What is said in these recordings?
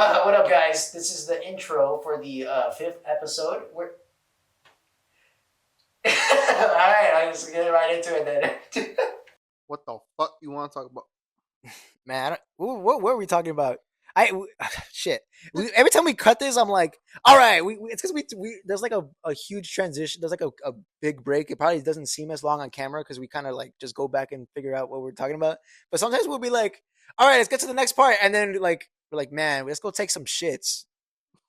What up, guys? This is the intro for the fifth episode. We're all right. I just get right into it then. What the fuck you want to talk about? Man, what are we talking about? Shit. Every time we cut this, I'm like, all right. It's because we there's like a huge transition. There's like a big break. It probably doesn't seem as long on camera because we kind of like just go back and figure out what we're talking about. But sometimes we'll be like, all right, let's get to the next part, and then like we're like, man, let's go take some shits,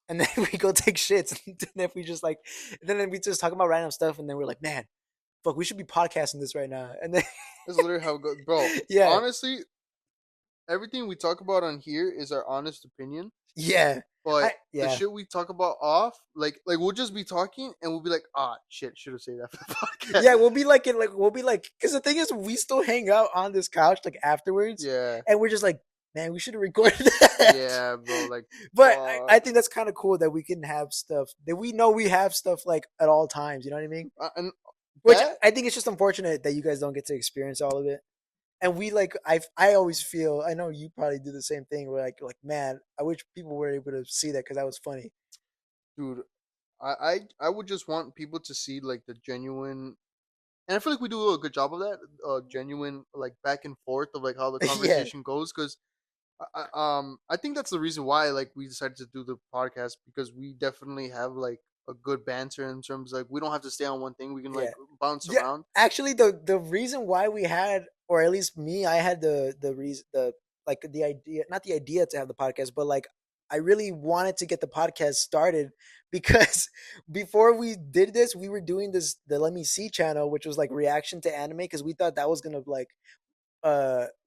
and then we go take shits, and then we just like, then we just talk about random stuff, and then we're like, man, fuck, we should be podcasting this right now, and then That's literally how it goes, bro. yeah, Honestly, everything we talk about on here is our honest opinion. yeah. But Yeah. the shit we talk about off, like we'll just be talking and we'll be like, shit, should have said that for the podcast. Yeah, we'll be like, because the thing is, we still hang out on this couch like afterwards, Yeah, and we're just like, man, we should have recorded that. yeah, bro. Like, But I think that's kind of cool that we can have stuff that we know we have stuff like at all times. You know what I mean? and Which that, I think it's just unfortunate that you guys don't get to experience all of it. And we like, I always feel, I know you probably do the same thing. We're like, man, I wish people were able to see that because that was funny. dude, I would just want people to see like the genuine, and I feel like we do a good job of that. Genuine like back and forth of like how the Yeah. conversation goes, because I think that's the reason why like we decided to do the podcast, because we definitely have like a good banter in terms of, like, we don't have to stay on one thing. We can like bounce Yeah, around. actually, the reason why we had, or at least me, I had the reason, the idea, not the idea to have the podcast, but like I really wanted to get the podcast started because before we did this, we were doing the Let Me See channel, which was like reaction to anime, because we thought that was gonna like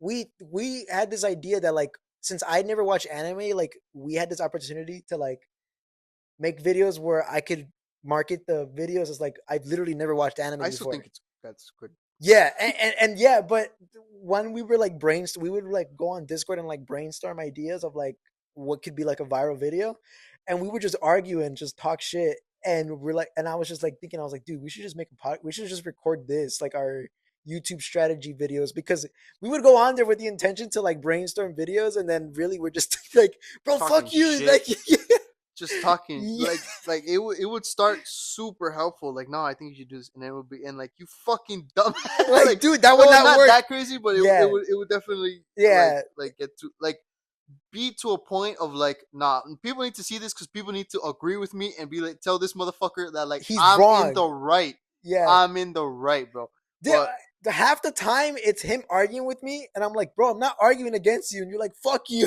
we had this idea that like since I never watched anime, like we had this opportunity to like make videos where I could market the videos as like I've literally never watched anime I before. still think that's good. Yeah, and yeah, but when we were like we would like go on Discord and like brainstorm ideas of like what could be like a viral video, and we would just argue and just talk shit. And we're like, and I was just like thinking, I was like, dude, we should just make we should just record this like our YouTube strategy videos, because we would go on there with the intention to like brainstorm videos, and then really we're just like, bro, Talking fuck you, shit. like. Just talking. Yeah. Like it would start super helpful. Like, no, I think you should do this, and then it would be, and like, you fucking dumb. Like, dude, that would not work. That crazy, but Yeah. it would definitely like get to like be to a point of like, nah, people need to see this because people need to agree with me and be like, tell this motherfucker that like He's I'm wrong. in the right. Yeah, I'm in the right, bro. But half the time it's him arguing with me, and I'm like, bro, I'm not arguing against you, and you're like, fuck you.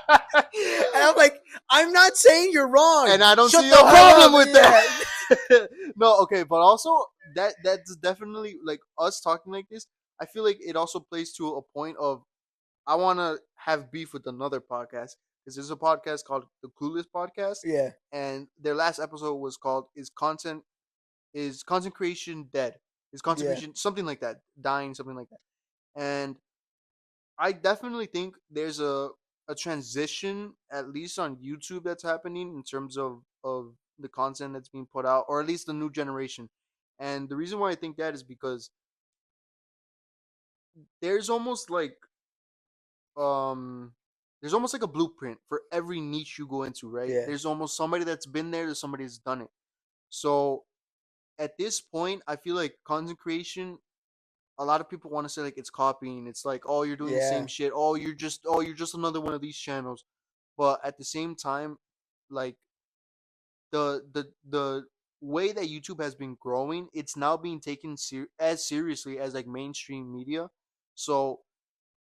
And I'm like, I'm not saying you're wrong, and I don't Shut see a the hell problem up. with that. No, okay, but also that's definitely like us talking like this. I feel like it also plays to a point of, I want to have beef with another podcast, because there's a podcast called the Clueless Podcast, Yeah, and their last episode was called "Is Content Creation Dead?" Is content creation something like that, dying, something like that. And I definitely think there's a transition, at least on YouTube, that's happening in terms of the content that's being put out, or at least the new generation. And the reason why I think that is because there's almost like um there's almost like a blueprint for every niche you go into, right? Yeah. There's almost somebody that's been there, there's somebody that's done it. So at this point, I feel like content creation, a lot of people want to say like it's copying. It's like, oh, you're doing the same shit. Oh, you're just another one of these channels. But at the same time, like the way that YouTube has been growing, it's now being taken as seriously as like mainstream media. So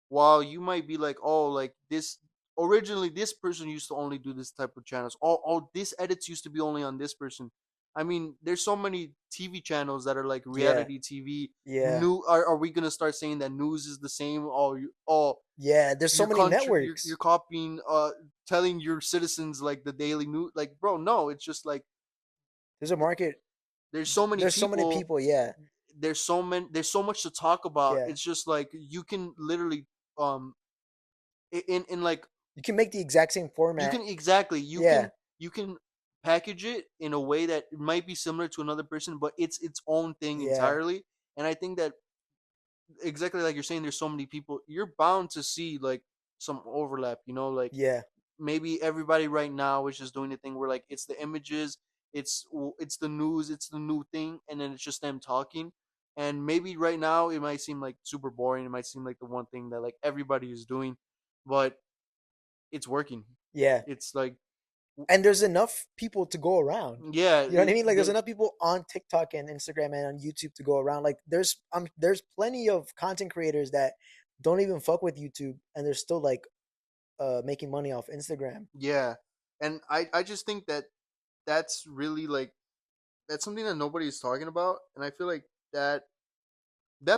while you might be like, oh, like this originally this person used to only do this type of channels. Oh, this edits used to be only on this person. I mean, there's so many TV channels that are like reality TV. Yeah. New are we gonna start saying that news is the same? Yeah, there's so many networks. You're copying, telling your citizens like the daily news. Like, bro, no, it's just like there's a market. There's so many. There's people, so many people. Yeah. There's so many. There's so much to talk about. Yeah. It's just like you can literally in like you can make the exact same format. You can package it in a way that it might be similar to another person, but it's its own thing entirely. And I think that exactly like you're saying, there's so many people, you're bound to see like some overlap, you know, like maybe everybody right now is just doing the thing where like it's the images, it's the news, it's the new thing, and then it's just them talking. And maybe right now it might seem like super boring. It might seem like the one thing that like everybody is doing, but it's working. Yeah. It's like And there's enough people to go around. yeah, You know what I mean? Like there's enough people on TikTok and Instagram and on YouTube to go around. Like there's plenty of content creators that don't even fuck with YouTube and they're still like making money off Instagram. yeah, and I just think that that's really like that's something that nobody is talking about, and I feel like that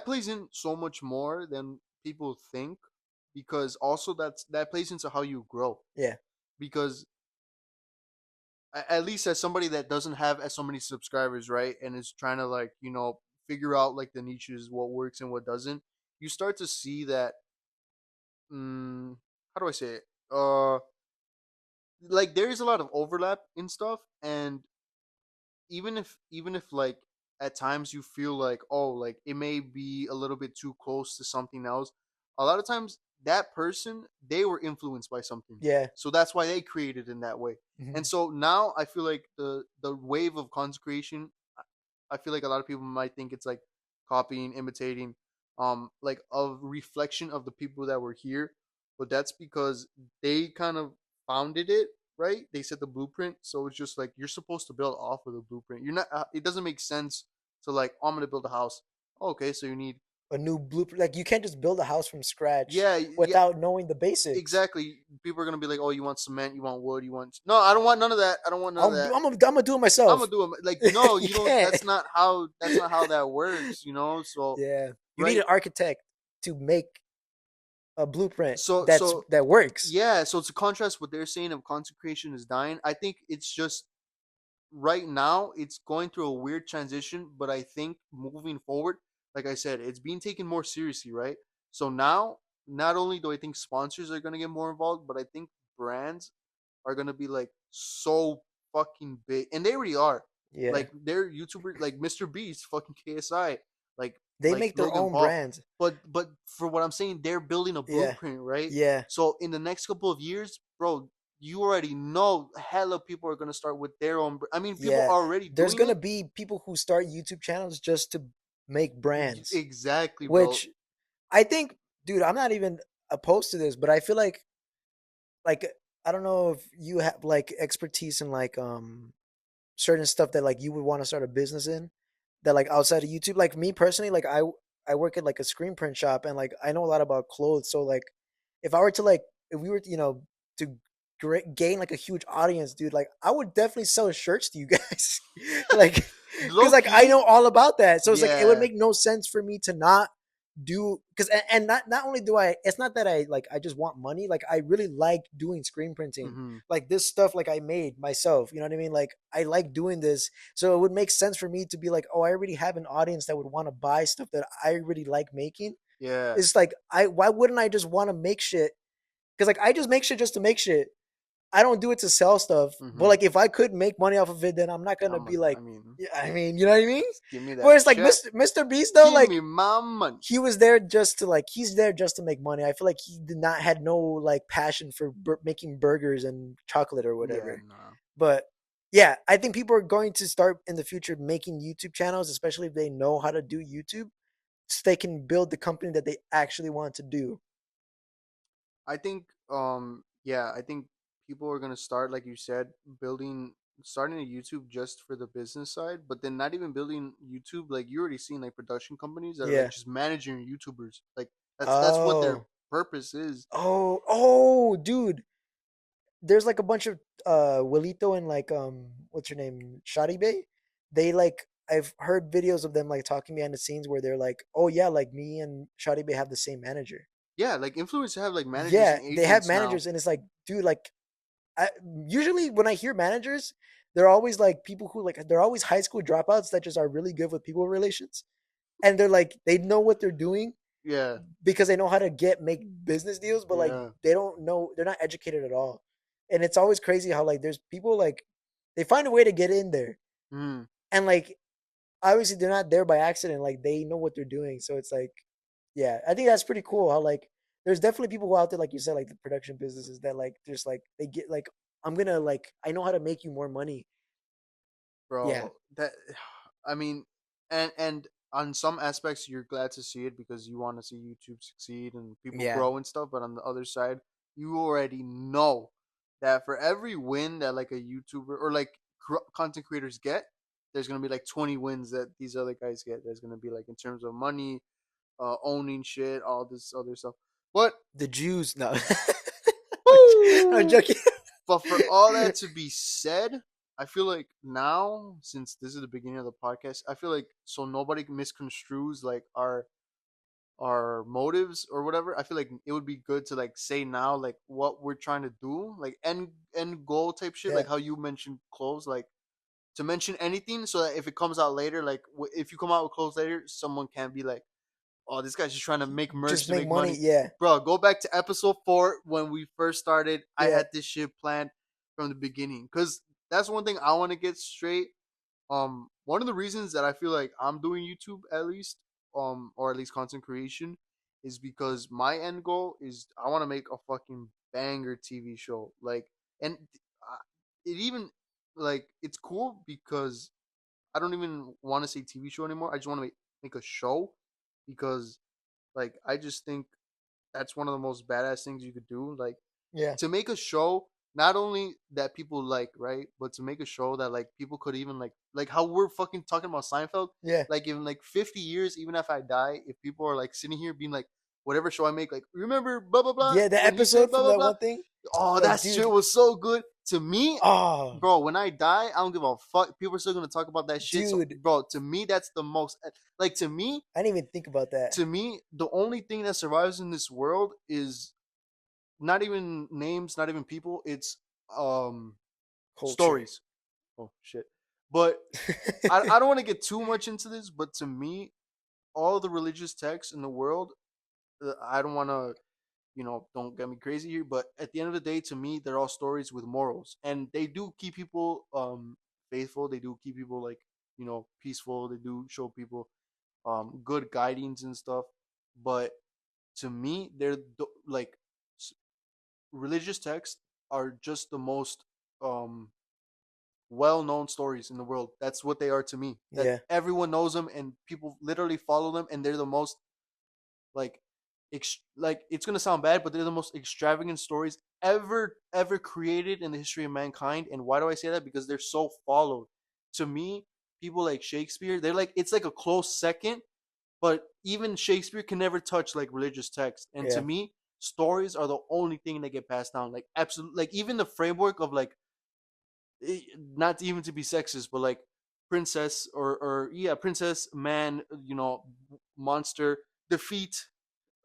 plays in so much more than people think, because also that plays into how you grow. Yeah. Because at least as somebody that doesn't have as so many subscribers, right, and is trying to like figure out like the niches, what works and what doesn't, you start to see that. How do I say it? Like there is a lot of overlap in stuff, and even if like at times you feel like, oh, like it may be a little bit too close to something else, a lot of times that person, they were influenced by something, Yeah. so that's why they created in that way. Mhm. And so now I feel like the wave of content creation, I feel like a lot of people might think it's like copying, imitating, like a reflection of the people that were here, but that's because they kind of founded it, right? They set the blueprint, so it's just like you're supposed to build off of the blueprint. You're not. It doesn't make sense to like, oh, I'm gonna build a house. Oh, okay, so you need. A new blueprint. Like you can't just build a house from scratch Yeah, yeah, without knowing the basics. exactly. People are gonna be like, oh, you want cement, you want wood, you want. No, I don't want none of that. I don't want none of that. I'm gonna do it I'm myself. gonna do it. Like, no, You you don't. can't. That's not how that works. So Yeah. You need right. an architect to make a blueprint So that works. yeah. So to contrast what they're saying of content creation is dying, I think it's just right now it's going through a weird transition. But I think moving forward, like I said, it's being taken more seriously, right? So now, not only do I think sponsors are gonna get more involved, but I think brands are gonna be like so fucking big, and they already are. Yeah. Like they're YouTubers, like Mr. Beast, fucking KSI, like They like make their Logan own Paul. brands. But for what I'm saying, they're building a Yeah. blueprint, right? Yeah. So in the next couple of years, bro, you already know hella people are gonna start with their own. I mean, people Yeah. are already There's doing gonna it. be people who start YouTube channels just to make brands. Exactly, bro. Which I think, dude, I'm not even opposed to this, but I feel like I don't know if you have like expertise in like certain stuff that like you would want to start a business in that like outside of YouTube. Like me personally, like I work at like a screen print shop and like I know a lot about clothes. So like if I were to like if we were to gain like a huge audience, dude, like I would definitely sell shirts to you guys, like Low because like I key, know all about that. So it's like it would yeah. make no sense for me to not do because and not only do I it's not that I like I just want money, like I really like doing screen printing, Hmm. like this stuff like I made myself, you know what I mean, like I like doing this, so it would make sense for me to be like, oh, I already have an audience that would want to buy stuff that I really like making. Yeah. It's like I why wouldn't I just want to make shit, because like I just make shit just to make shit. I don't do it to sell stuff, but Hmm. like if I could make money off of it, then I'm not gonna be like, I mean, yeah, I mean, you know what I mean? give me that Whereas like check. Mr. Beast though, Give like me my money. he was there just to like he's there just to make money. I feel like he did not had no like passion for making burgers and chocolate or Yeah, whatever. no. But yeah, I think people are going to start in the future making YouTube channels, especially if they know how to do YouTube, so they can build the company that they actually want to do. I think yeah, I think people are gonna start, like you said, starting a YouTube just for the business side, but then not even building YouTube. Like you already seen like production companies that are like Yeah. just managing YouTubers. Like that's what their Oh. purpose is. Oh, dude. There's like a bunch of Wilito and like what's your name? Shadi Bay. They like I've heard videos of them like talking behind the scenes where they're like, "Oh yeah, like me and Shadi Bay have the same manager." Yeah, like influencers have like managers Yeah, and they have agents now. managers, and it's like, dude, like, I usually when I hear managers, they're always like people who like they're always high school dropouts that just are really good with people relations, and they're like they know what they're doing Yeah, because they know how to make business deals, but like yeah. they don't know, they're not educated at all, and it's always crazy how like there's people like they find a way to get in there, Mm. and like obviously they're not there by accident, like they know what they're doing, so it's like yeah, I think that's pretty cool how like there's definitely people out there, like you said, like the production businesses that like just like they get like I'm gonna like I know how to make you more money. Yeah, bro. That I mean, and on some aspects, you're glad to see it because you want to see YouTube succeed and people yeah, grow and stuff. But on the other side, you already know that for every win that like a YouTuber or like content creators get, there's gonna be like 20 wins that these other guys get. There's gonna be like in terms of money, owning shit, all this other stuff. But the Jews. No, I'm woo! joking. But for all that to be said, I feel like now, since this is the beginning of the podcast, I feel like so nobody misconstrues like our motives or whatever. I feel like it would be good to like say now like what we're trying to do, like end goal type shit, Yeah, like how you mentioned clothes, like to mention anything so that if it comes out later, like if you come out with clothes later, someone can't be like, oh, this guy's just trying to make merch just to make make money. money. Yeah, Bro, go back to episode 4 when we first started. I yeah, had this shit planned from the beginning because that's one thing I want to get straight. One of the reasons that I feel like I'm doing YouTube at least, or at least content creation, is because my end goal is I want to make a fucking banger TV show. Like, and it even like it's cool because I don't even want to say TV show anymore. I just want to make a show because like I just think that's one of the most badass things you could do. Like yeah, to make a show not only that people like, right, but to make a show that like people could even like how we're fucking talking about Seinfeld. yeah, Like in like 50 years, even if I die, if people are like sitting here being like, whatever show I make, like remember blah blah blah yeah. The when he said episode blah from blah that blah. one thing, Oh, like, that dude, shit was so good to me, oh, bro. When I die, I don't give a fuck. People are still gonna talk about that shit. So, dude, bro, to me, that's the most like I didn't even think about that to me, the only thing that survives in this world is not even names, not even people. It's culture. stories. Oh shit! But I don't want to get too much into this. But to me, all the religious texts in the world, I don't want to, don't get me crazy here. But at the end of the day, to me, they're all stories with morals, and they do keep people faithful. They do keep people like peaceful. They do show people good guidings and stuff. But to me, they're like religious texts are just the most um well-known stories in the world. That's what they are to me. That Yeah, everyone knows them and people literally follow them, and they're the most like like it's gonna sound bad, but they're the most extravagant stories ever created in the history of mankind. And why do I say that? Because they're so followed. To me, people like Shakespeare, they're like it's like a close second, but even Shakespeare can never touch like religious text. And to yeah, me, stories are the only thing that get passed down. Like absolutely, like even the framework of like, not even to be sexist, but like princess or yeah, princess, man, monster, defeat,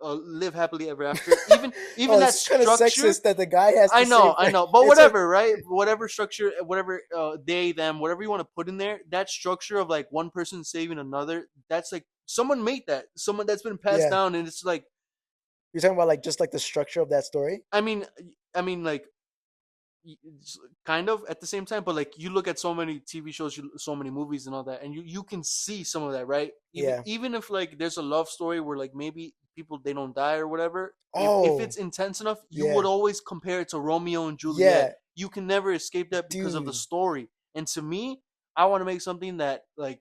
live happily ever after. Even oh, that it's kind of structure. sexist that the guy has to save. I know, but It's like, whatever, right? Whatever structure, whatever they, them, whatever you want to put in there, that structure of like one person saving another, that's like someone made that, someone that's been passed yeah, down, and it's like, you're talking about like just like the structure of that story. I mean, like kind of at the same time, but like you look at so many TV shows, so many movies and all that, and you can see some of that, right? even Yeah. even if like there's a love story where like maybe people they don't die or whatever, if Oh, it's intense enough, you yeah, would always compare it to Romeo and Juliet. yeah, You can never escape that because of the dude, story. And to me, I want to make something that like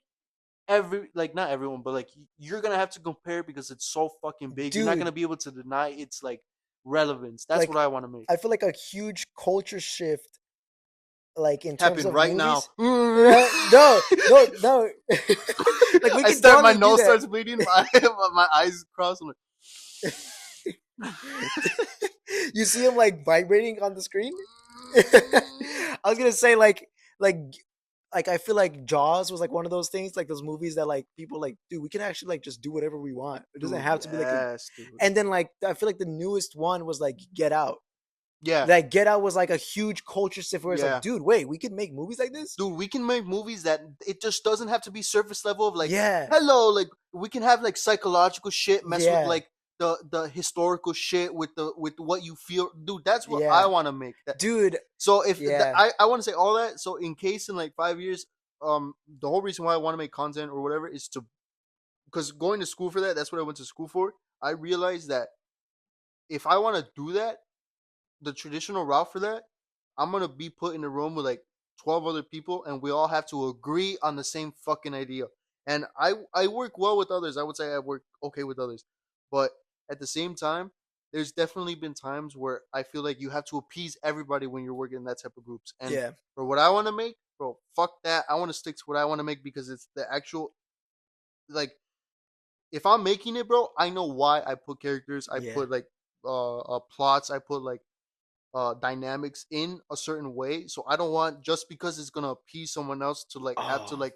not everyone, but like you're gonna have to compare because it's so fucking big. You're not dude. gonna be able to deny its like relevance. That's what Like, I want to make I feel like a huge culture shift, like in terms happen of right now. movies. No, no, no. Like we I can start. My totally do nose that. starts bleeding. My eyes cross. I'm You see him like vibrating on the screen. like, I was gonna say like like I feel like Jaws was like one of those things, like those movies that like people like, dude, we can actually like just do whatever we want. It doesn't dude, have to be like a. yes, dude. And then like I feel like the newest one was like Get Out. Yeah, Like Get Out was like a huge culture shift where it's like, yeah, dude, wait, we can make movies like this? dude. We can make movies that it just doesn't have to be surface level of like, Yeah, hello, like we can have like psychological shit, mess with yeah, like the historical shit with what you feel, dude. That's what I yeah, want to make. That dude, so if yeah, I want to say all that. So in case in like 5 years, the whole reason why I want to make content or whatever is to because going to school for that. That's what I went to school for. I realized that if I want to do that, the traditional route for that, I'm gonna be put in a room with like 12 other people, and we all have to agree on the same fucking idea. And I work well with others. I would say I work okay with others, but at the same time, there's definitely been times where I feel like you have to appease everybody when you're working in that type of groups. And Yeah. for what I want to make, bro, fuck that. I want to stick to what I want to make because it's the actual like if I'm making it, bro, I know why I put characters. I Yeah. put like plots. I put like dynamics in a certain way. So I don't want just because it's gonna appease someone else to Oh,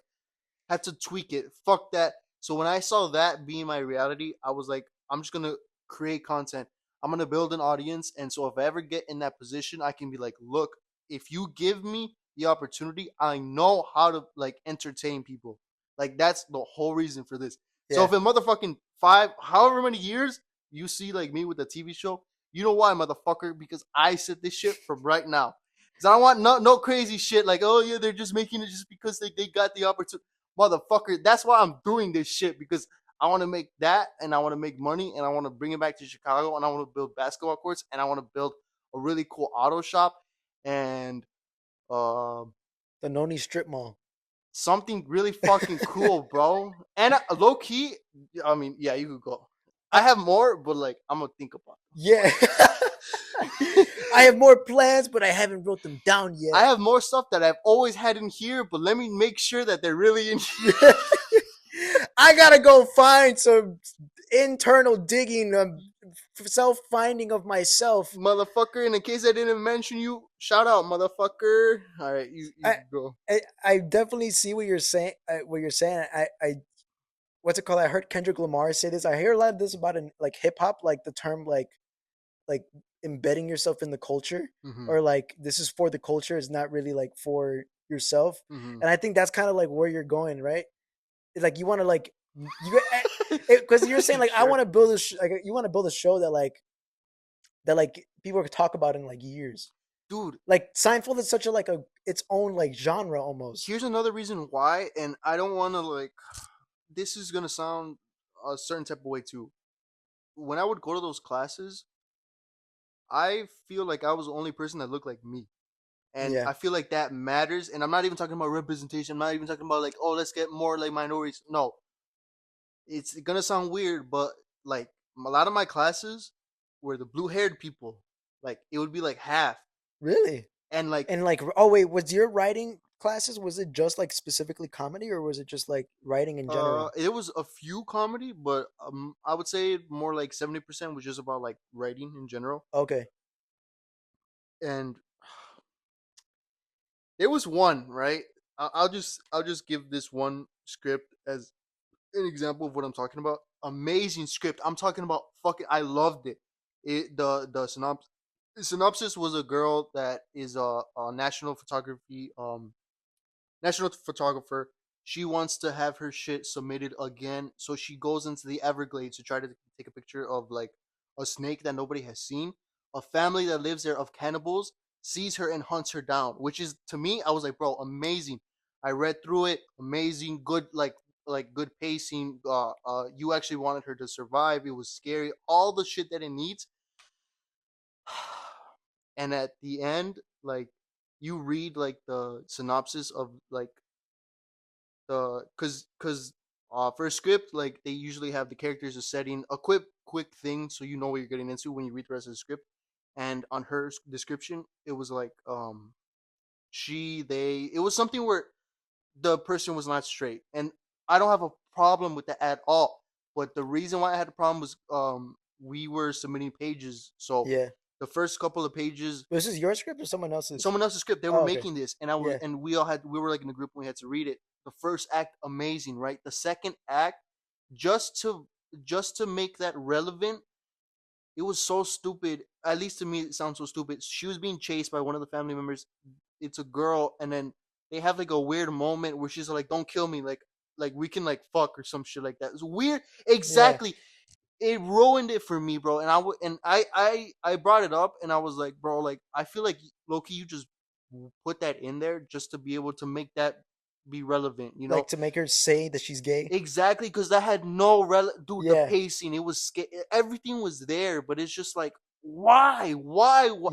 have to tweak it. Fuck that. So when I saw that being my reality, I was like, I'm just gonna create content. I'm gonna build an audience, and so if I ever get in that position, I can be like, look, if you give me the opportunity, I know how to like entertain people. Like that's the whole reason for this. So yeah. if in motherfucking five, however many years you see like me with the TV show, you know why, motherfucker? Because I said this shit from right now. Because I don't want no crazy shit like, oh yeah, they're just making it just because they got the opportunity. Motherfucker, that's why I'm doing this shit because I want to make that and I want to make money and I want to bring it back to Chicago and I want to build basketball courts and I want to build a really cool auto shop and um The Noni Strip Mall. something really fucking cool, bro. And low key, I mean, yeah, you could go. I I, have more, but like I'm gonna think about yeah. it. I have more plans, but I haven't wrote them down yet. I have more stuff that I've always had in here, but let me make sure that they're really in here. I gotta go find some internal digging, self finding of myself. Motherfucker, and in case I didn't mention you, shout out, motherfucker. All right, you I, go. I definitely see what you're saying. What you're saying. What's it called? I heard Kendrick Lamar say this. I hear a lot of this about in like hip hop, like the term like embedding yourself in the culture, Mm-hmm. or like this is for the culture. It's not really like for yourself. Mm-hmm. And I think that's kind of like where you're going, right? It's like you want to like you because you're saying like I Sure. want to build like you want to build a show that like people could talk about in like years. Dude, Like Seinfeld is such a like a its own like genre almost. here's another reason why, and I don't want to like. This is gonna sound a certain type of way too. When I would go to those classes, I feel like I was the only person that looked like me. And Yeah. I feel like that matters. And I'm not even talking about representation. I'm not even talking about like, oh, let's get more like minorities. No, it's gonna sound weird, but like a lot of my classes were the blue-haired people. Like it would be like half, Really? and like And like oh wait, was your writing classes was it just like specifically comedy or was it just like writing in general? it was a few comedy, but I would say more like 70% was just about like writing in general. Okay. And there was one right. I'll just give this one script as an example of what I'm talking about. Amazing script. I'm talking about fucking. I loved it. The synopsis was a girl that is a national photographer. She wants to have her shit submitted again, so she goes into the Everglades to try to take a picture of like a snake that nobody has seen. A family that lives there of cannibals sees her and hunts her down, which is to me, I was like, bro, amazing. I read through it, amazing, good like good pacing. You actually wanted her to survive. It was scary, all the shit that it needs. And at the end, like you read like the synopsis of like the because for a script like they usually have the characters just setting a quick thing so you know what you're getting into when you read the rest of the script. And on her description it was like she they it was something where the person was not straight, and I don't have a problem with that at all. But the reason why I had a problem was we were submitting pages, so Yeah. the first couple of pages Was this your script or someone else's? someone else's script. They were Oh, okay. making this, Yeah. and we were like in a group and we had to read it. The first act, amazing, right? The second act, just to just to make that relevant, it was so stupid. At least to me, it sounds so stupid. She was being chased by one of the family members. It's a girl, and then they have like a weird moment where she's like, "Don't kill me," like we can like fuck or some shit like that. It's weird. Yeah. Exactly, it ruined it for me, bro. And I brought it up, and I was like, bro, like I feel like Loki, you just put that in there just to be able to make that be relevant, you know? Like to make her say that she's gay. Exactly, because that had no dude. The Yeah. pacing, it was everything was there, but it's just like Why?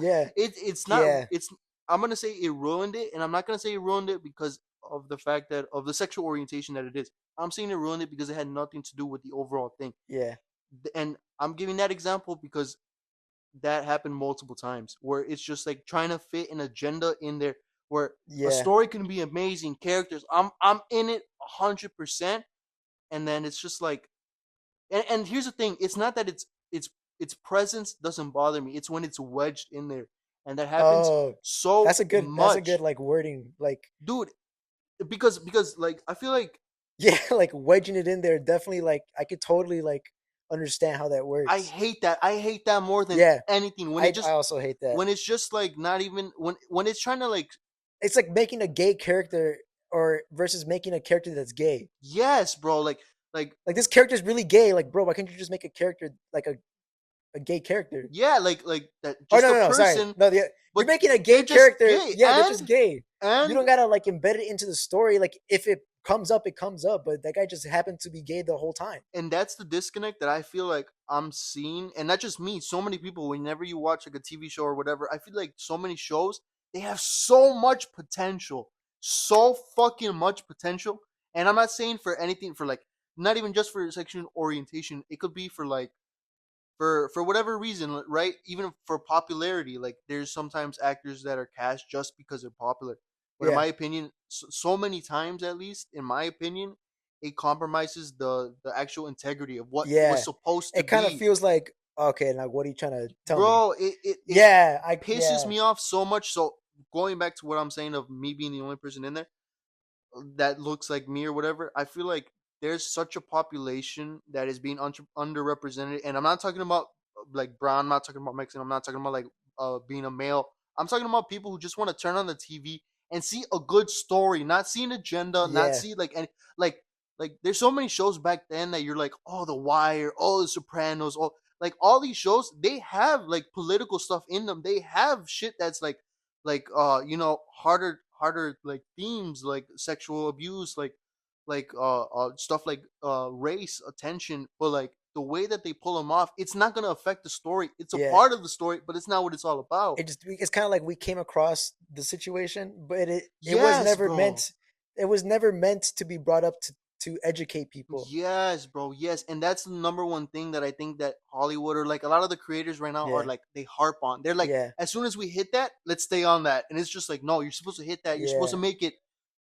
Yeah. It's not. Yeah. It's. I'm gonna say it ruined it, and I'm not gonna say it ruined it because of the fact that of the sexual orientation that it is. I'm saying it ruined it because it had nothing to do with the overall thing. Yeah. And I'm giving that example because that happened multiple times where it's just like trying to fit an agenda in there where a Yeah. story can be amazing, characters. I'm in it 100%, and then it's just like, and here's the thing: it's not that its presence doesn't bother me. It's when it's wedged in there, and that happens Oh, so that's a much, good like wording. Like, dude. Because like I feel like yeah, like wedging it in there. Definitely, like I could totally like understand how that I works. hate that. I hate that more than Yeah, anything. I also hate that. When it's just like not even when it's trying to like, It's like making a gay character or versus making a character that's gay. yes, bro, like Like this character is really gay. Like, bro, why can't you just make a character like a gay character? yeah, like that Oh just no, a no, no, sorry. person, No, you're but making a they're gay just character. gay Yeah, they're just gay. You and don't gotta like embed it into the story. Like if it comes up, it comes up. But that guy just happened to be gay the whole time. and that's the disconnect that I feel like I'm seeing, and not just me. So many people, whenever you watch like a TV show or whatever, I feel like so many shows they have so much potential, so fucking much potential. And I'm not saying for anything for like not even just for sexual orientation. It could be for like for whatever reason, right? Even for popularity, like there's sometimes actors that are cast just because they're popular. But in Yeah, my opinion, so many times, at least in my opinion, it compromises the actual integrity of what it was yeah. supposed to It kind of be, feels like okay. Now, what are you trying to tell me? bro. It Yeah, pisses me off so much. So going back to what I'm saying of me being the only person in there that looks like me or whatever, I feel like there's such a population that is being underrepresented, and I'm not talking about like brown. I'm not talking about Mexican. I'm not talking about like being a male. I'm talking about people who just want to turn on the TV and see a good story, not see an agenda, not Yeah, see like any like there's so many shows back then that you're like, oh, The Wire, oh, The Sopranos, oh, like all these shows, they have like political stuff in them. They have shit that's like harder like themes like sexual abuse, like stuff like race attention, but like the way that they pull them off, it's not going to affect the story. It's a yeah. part of the story, but it's not what it's all about. It's kind of like we came across the situation, but it was Yes, never bro. meant. It was never meant to be brought up to educate people. Yes, bro. Yes, and that's the number one thing that I think that Hollywood or like a lot of the creators right now are Yeah, like they harp on. They're like, yeah, as soon as we hit that, let's stay on that. And it's just like, no, you're supposed to hit that. You're supposed yeah, to make it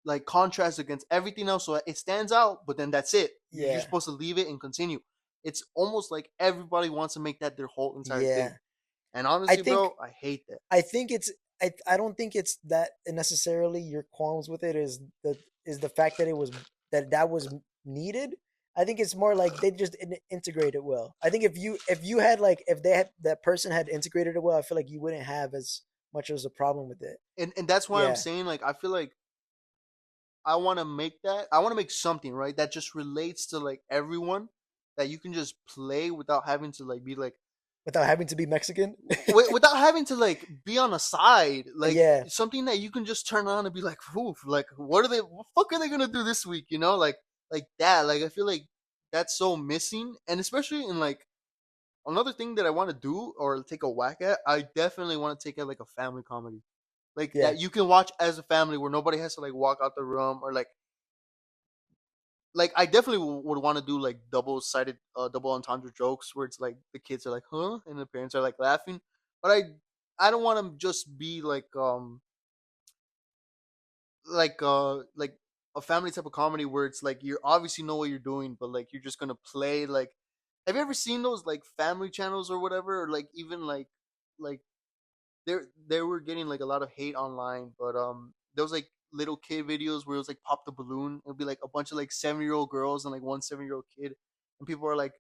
like contrast against everything else so that it stands out. But then that's it. You're yeah. supposed to leave it and continue. It's almost like everybody wants to make that their whole entire thing. Yeah. And I honestly, think bro, I hate that. I think it's I don't think it's that necessarily your qualms with it is the fact that it was that was needed. I think it's more like they just didn't integrate it well. I think if you had like if they had that person had integrated it well, I feel like you wouldn't have as much as a problem with it. And that's why I'm Yeah. saying like I feel like I want to make that. I want to make something right that just relates to like everyone that you can just play without having to like be like Without having to be Mexican. without having to like be on a side, like Yeah. something that you can just turn on and be like, "Oof, like what fuck are they gonna do this week?" You know, like that. Like I feel like that's so missing, and especially in like another thing that I want to do or take a whack at. I definitely want to take it like a family comedy, like Yeah. that you can watch as a family where nobody has to like walk out the room or like I definitely would want to do like double-sided, double entendre jokes where it's like the kids are like, "Huh," and the parents are like laughing. But I don't want to just be like a family type of comedy where it's like you obviously know what you're doing, but like you're just gonna play like. Have you ever seen those like family channels or whatever, or like even like they were getting like a lot of hate online, but there was like little kid videos where it was like pop the balloon. It'll be like a bunch of like 7-year-old girls and like one 7-year-old kid, and people are like,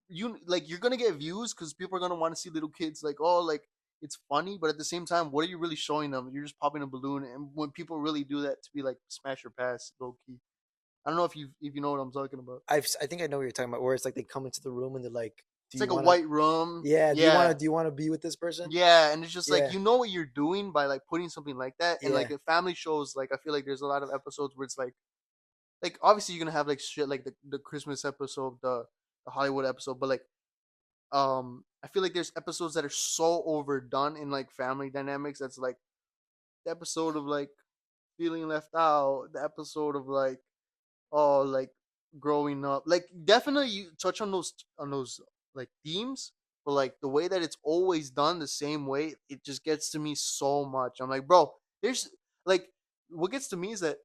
you're gonna get views because people are gonna want to see little kids like oh like it's funny, but at the same time, what are you really showing them? You're just popping a balloon, and when people really do that to be like smash or pass low key. I don't know if you know what I'm talking about. I think I know what you're talking about. Where it's like they come into the room and they're like, "Do It's you like a want to? white room. Yeah. Yeah. Do you want to be with this person? Yeah, and it's just like Yeah. you know what you're doing by like putting something like that, and like Yeah. in family shows, like I feel like there's a lot of episodes where it's like obviously you're gonna have like shit like the Christmas episode, the Hollywood episode, but like I feel like there's episodes that are so overdone in like family dynamics. That's like the episode of like feeling left out, the episode of like oh like growing up. Like definitely you touch on those like themes, but like the way that it's always done the same way, it just gets to me so much. I'm like, bro, there's like what gets to me is that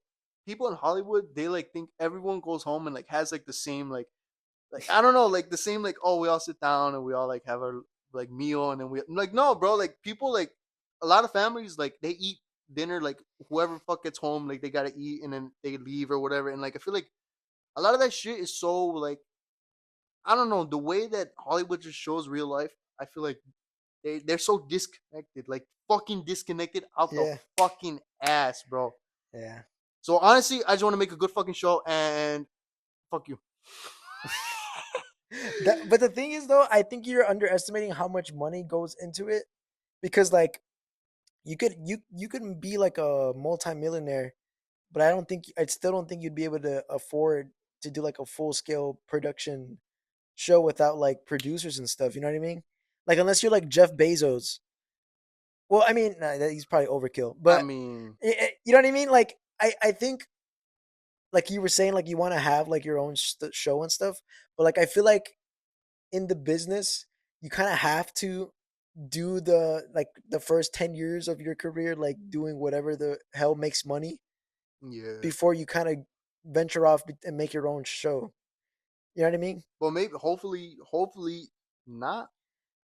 people in Hollywood they like think everyone goes home and like has like the same like I don't know, like the same like oh we all sit down and we all like have our like meal and then we like no bro like people like a lot of families like they eat dinner like whoever fuck gets home like they gotta eat and then they leave or whatever and like I feel like a lot of that shit is so like I don't know the way that Hollywood just shows real life. I feel like they're so disconnected, like fucking disconnected out the Yeah, fucking ass, bro. yeah. So honestly, I just want to make a good fucking show and fuck you. But the thing is, though, I think you're underestimating how much money goes into it because, like, you could be like a multimillionaire, but I still don't think you'd be able to afford to do like a full scale production show without like producers and stuff. You know what I mean? Like, unless you're like Jeff Bezos. Well, I mean, nah, he's probably overkill, I but mean, you know what I mean? Like, I think like you were saying, like you want to have like your own show and stuff, but like I feel like in the business, you kind of have to do the first 10 years of your career like doing whatever the hell makes money yeah. before you kind of venture off and make your own show. You know what I mean? Well, maybe, hopefully not.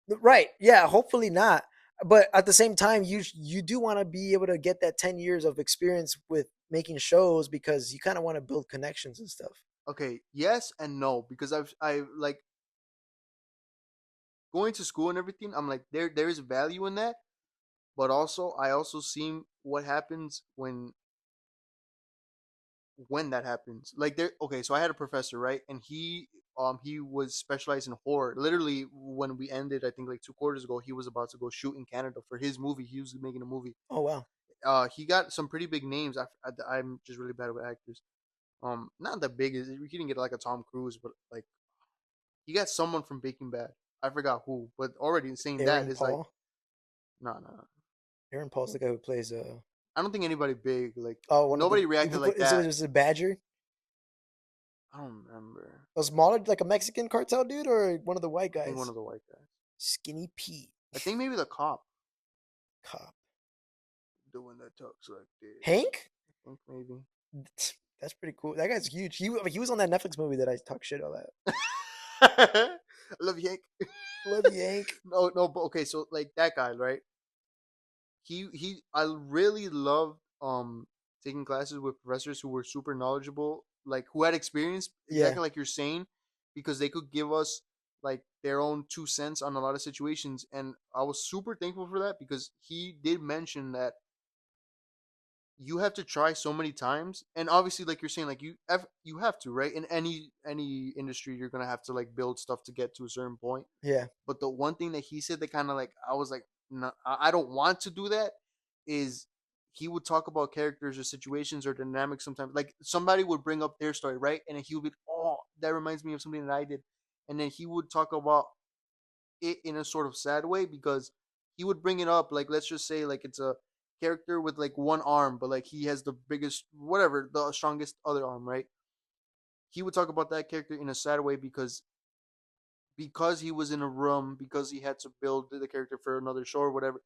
Right. Yeah, hopefully not. But at the same time, you do want to be able to get that 10 years of experience with making shows because you kind of want to build connections and stuff. Okay, yes and no because I like going to school and everything. I'm like there is value in that, but also I also seen what happens when that happens. Like there, okay, so I had a professor, right, and he was specialized in horror. Literally, when we ended, I think like 2 quarters ago, he was about to go shoot in Canada for his movie. He was making a movie. Oh wow. He got some pretty big names. I'm just really bad with actors. Not that big. He didn't get like a Tom Cruise, but like he got someone from Breaking Bad. I forgot who, but already saying that Aaron is like, Paul. no, no, no. Aaron Paul's the guy who plays I don't think anybody big like oh, one of the nobody reacted like is that. it a Badger? I don't remember. A smaller, like a Mexican cartel dude, or one of the white I think one guys? of the white guys. Skinny Pete. I think maybe the cop, Cop. the one that talks like this. Hank? I think maybe. That's pretty cool. That guy's huge. He was on that Netflix movie that I talk shit about. I love Yank. Love you, Hank. No, no, but okay, so like that guy, right? I really loved taking classes with professors who were super knowledgeable, like who had experience, Yeah, exactly like you're saying, because they could give us like their own 2 cents on a lot of situations, and I was super thankful for that because he did mention that you have to try so many times, and obviously like you're saying like you have to, right, in any industry you're gonna have to like build stuff to get to a certain point. yeah, But the one thing that he said that kind of like I was like, no, I don't want to do that is he would talk about characters or situations or dynamics sometimes. Like somebody would bring up their story, right? And then he would be, oh, that reminds me of something that I did. And then he would talk about it in a sort of sad way because he would bring it up. Like, let's just say, like, it's a character with like one arm, but like he has the biggest, whatever, the strongest other arm, right? He would talk about that character in a sad way because he was in a room because he had to build the character for another show or whatever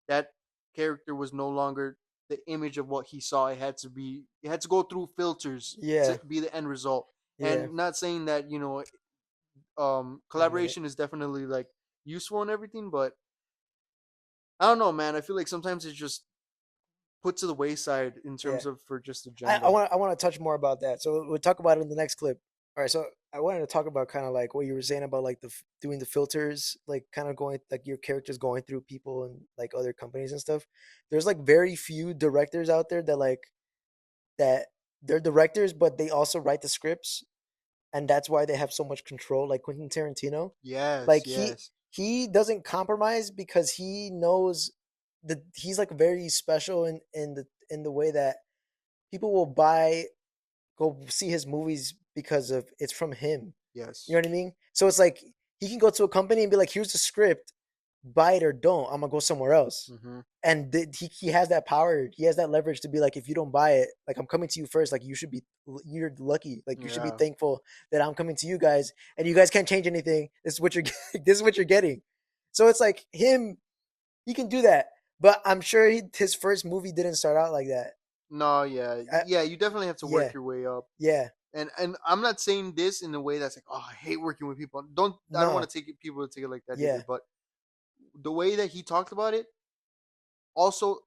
that character was no longer the image of what he saw. It had to go through filters yeah, to be the end result. yeah. And not saying that I get it. collaboration is definitely like useful and everything, but I don't know, man, I feel like sometimes it's just put to the wayside in Yeah. terms of for just I agenda. want to touch more about that. So we'll talk about it in the next clip. All right. So I wanted to talk about kind of like what you were saying about like doing the filters, like kind of going like your characters going through people and like other companies and stuff. There's like very few directors out there that they're directors, but they also write the scripts, and that's why they have so much control. Like Quentin Tarantino, Yes, like yes. he doesn't compromise because he knows that he's like very special in the way that people will go see his movies because of it's from him. You Yes. know what I mean? So it's like he can go to a company and be like, "Here's the script, buy it or don't. I'm gonna go somewhere else." And he has that power. He has that leverage to be like, if you don't buy it, like I'm coming to you first. Like you're lucky. Like you should be Yeah. thankful that I'm coming to you guys, and you guys can't change anything. This is what you're this is what you're getting. So it's like him. He can do that, but I'm sure his first movie didn't start out like that. No, yeah, yeah. You definitely have to Yeah. work your way up. Yeah. And I'm not saying this in a way that's like, oh, I hate working with people. I don't No. want to take people to take it like that Yeah. either. But the way that he talked about it, also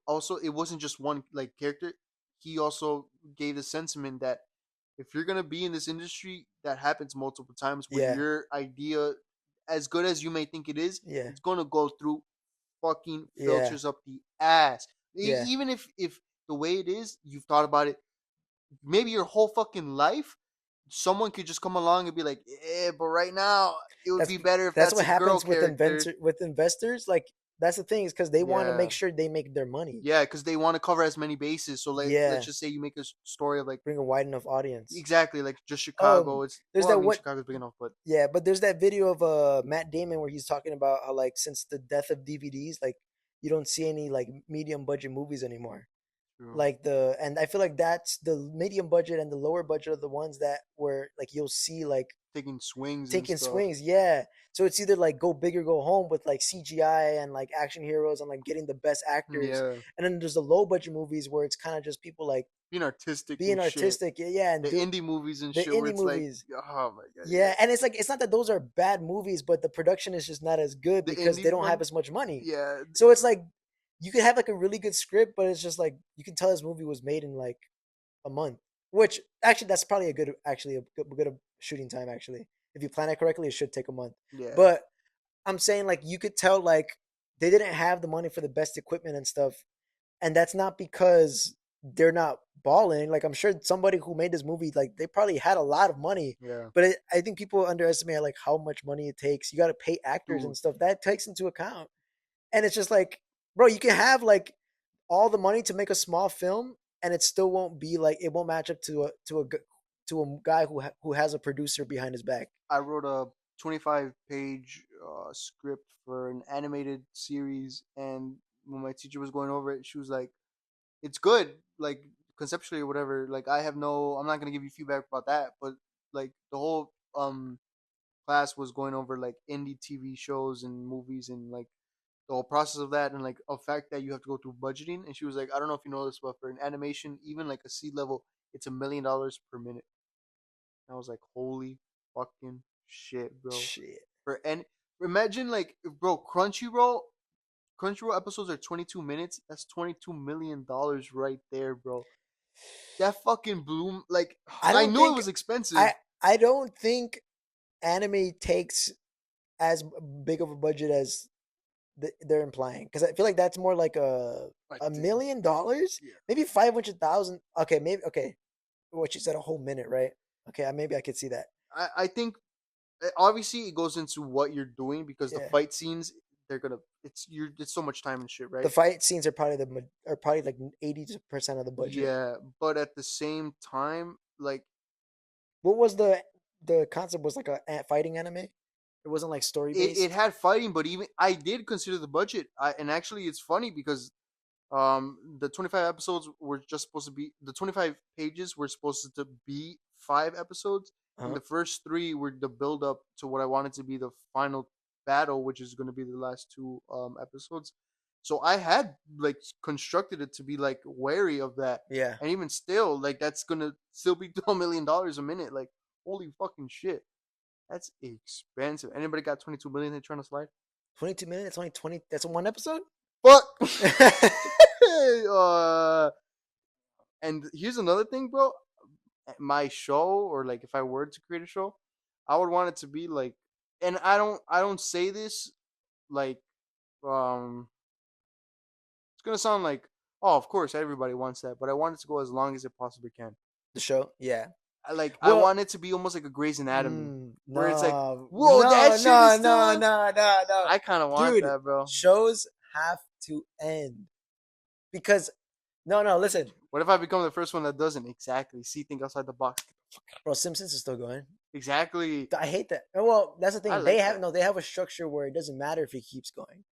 it wasn't just one like character. He also gave the sentiment that if you're gonna be in this industry, that happens multiple times where Yeah. your idea, as good as you may think it is, Yeah. it's gonna go through fucking Yeah. filters up the ass. Yeah. Even if the way it is, you've thought about it, maybe your whole fucking life, someone could just come along and be like, "Yeah, but right now it would be better if that's what a girl happens with character." with investors. Like that's the thing is because they want to Yeah. make sure they make their money. Yeah, because they want to cover as many bases. So like, Yeah. let's just say you make a story of like Bring a wide enough audience. exactly like just Chicago. It's there's well, I that mean, what Chicago's big enough, but yeah, but there's that video of Matt Damon where he's talking about how like since the death of DVDs, like you don't see any like medium budget movies anymore. true. Like and I feel like that's the medium budget and the lower budget are the ones that were like you'll see like taking swings. taking and stuff. swings, yeah. So it's either like go big or go home with like CGI and like action heroes and like getting the best actors. Yeah, And then there's the low budget movies where it's kind of just people like being artistic. being and artistic, yeah, and Shit. The indie movies and the shit. Where indie it's movies. like, oh my god. Yeah, and it's like it's not that those are bad movies, but the production is just not as good The because indie they don't one- have as much money. Yeah, So it's like you could have like a really good script, but it's just like you can tell this movie was made in like a month. Which actually that's probably a good shooting time actually. If you plan it correctly, it should take a month. yeah. But I'm saying like you could tell like they didn't have the money for the best equipment and stuff. And that's not because they're not balling. Like I'm sure somebody who made this movie, like they probably had a lot of money. Yeah. But I think people underestimate like how much money it takes. You got to pay actors and stuff. That takes into account. And it's just like, bro, you can have like all the money to make a small film, and it still won't be like it won't match up to a guy who has a producer behind his back. I wrote a 25-page script for an animated series, and when my teacher was going over it, she was like, "It's good, like conceptually or whatever. Like I'm not gonna give you feedback about that, but like the whole class was going over like indie TV shows and movies and like the whole process of that and like a fact that you have to go through budgeting." And she was like, "I don't know if you know this, but for an animation, even like a C level, it's $1 million per minute." And I was like, "Holy fucking shit, bro!" Shit. Imagine like, bro, Crunchyroll episodes are 22 minutes. That's $22 million right there, bro. That fucking blew. Like, I knew it was expensive. I don't think anime takes as big of a budget as they're implying, because I feel like that's more like $1 million, maybe 500,000. Okay, maybe okay. What you said, a whole minute, right? Okay, maybe I could see that. I think obviously it goes into what you're doing because the fight scenes it's so much time and shit, right? The fight scenes are probably like 80% of the budget. Yeah, but at the same time, like, what was the concept? Was like a fighting anime? It wasn't like story based. It had fighting, but even I did consider the budget. And actually, it's funny because the 25 episodes were just supposed to be the 25 pages were supposed to be 5 episodes, and the first 3 were the build up to what I wanted to be the final battle, which is going to be the last 2 episodes. So I had like constructed it to be like wary of that. Yeah. And even still, like that's gonna still be $12 million a minute. Like, holy fucking shit. That's expensive. Anybody got 22 million they're trying to slide? 22 minutes, only 20. That's one episode? Fuck. And here's another thing, bro. My show, or like if I were to create a show, I would want it to be like, and I don't say this like it's gonna sound like, oh, of course everybody wants that, but I want it to go as long as it possibly can. The show? Yeah. I want it to be almost like a Grey's Anatomy, where it's like, whoa, no, that shit is still no. I kind of want Dude, that, bro. Shows have to end because no, listen. What if I become the first one that doesn't? Exactly. See, think outside the box. Bro, Simpsons is still going. Exactly. I hate that. Well, that's the I thing. They like have that. no. They have a structure where it doesn't matter if he keeps going.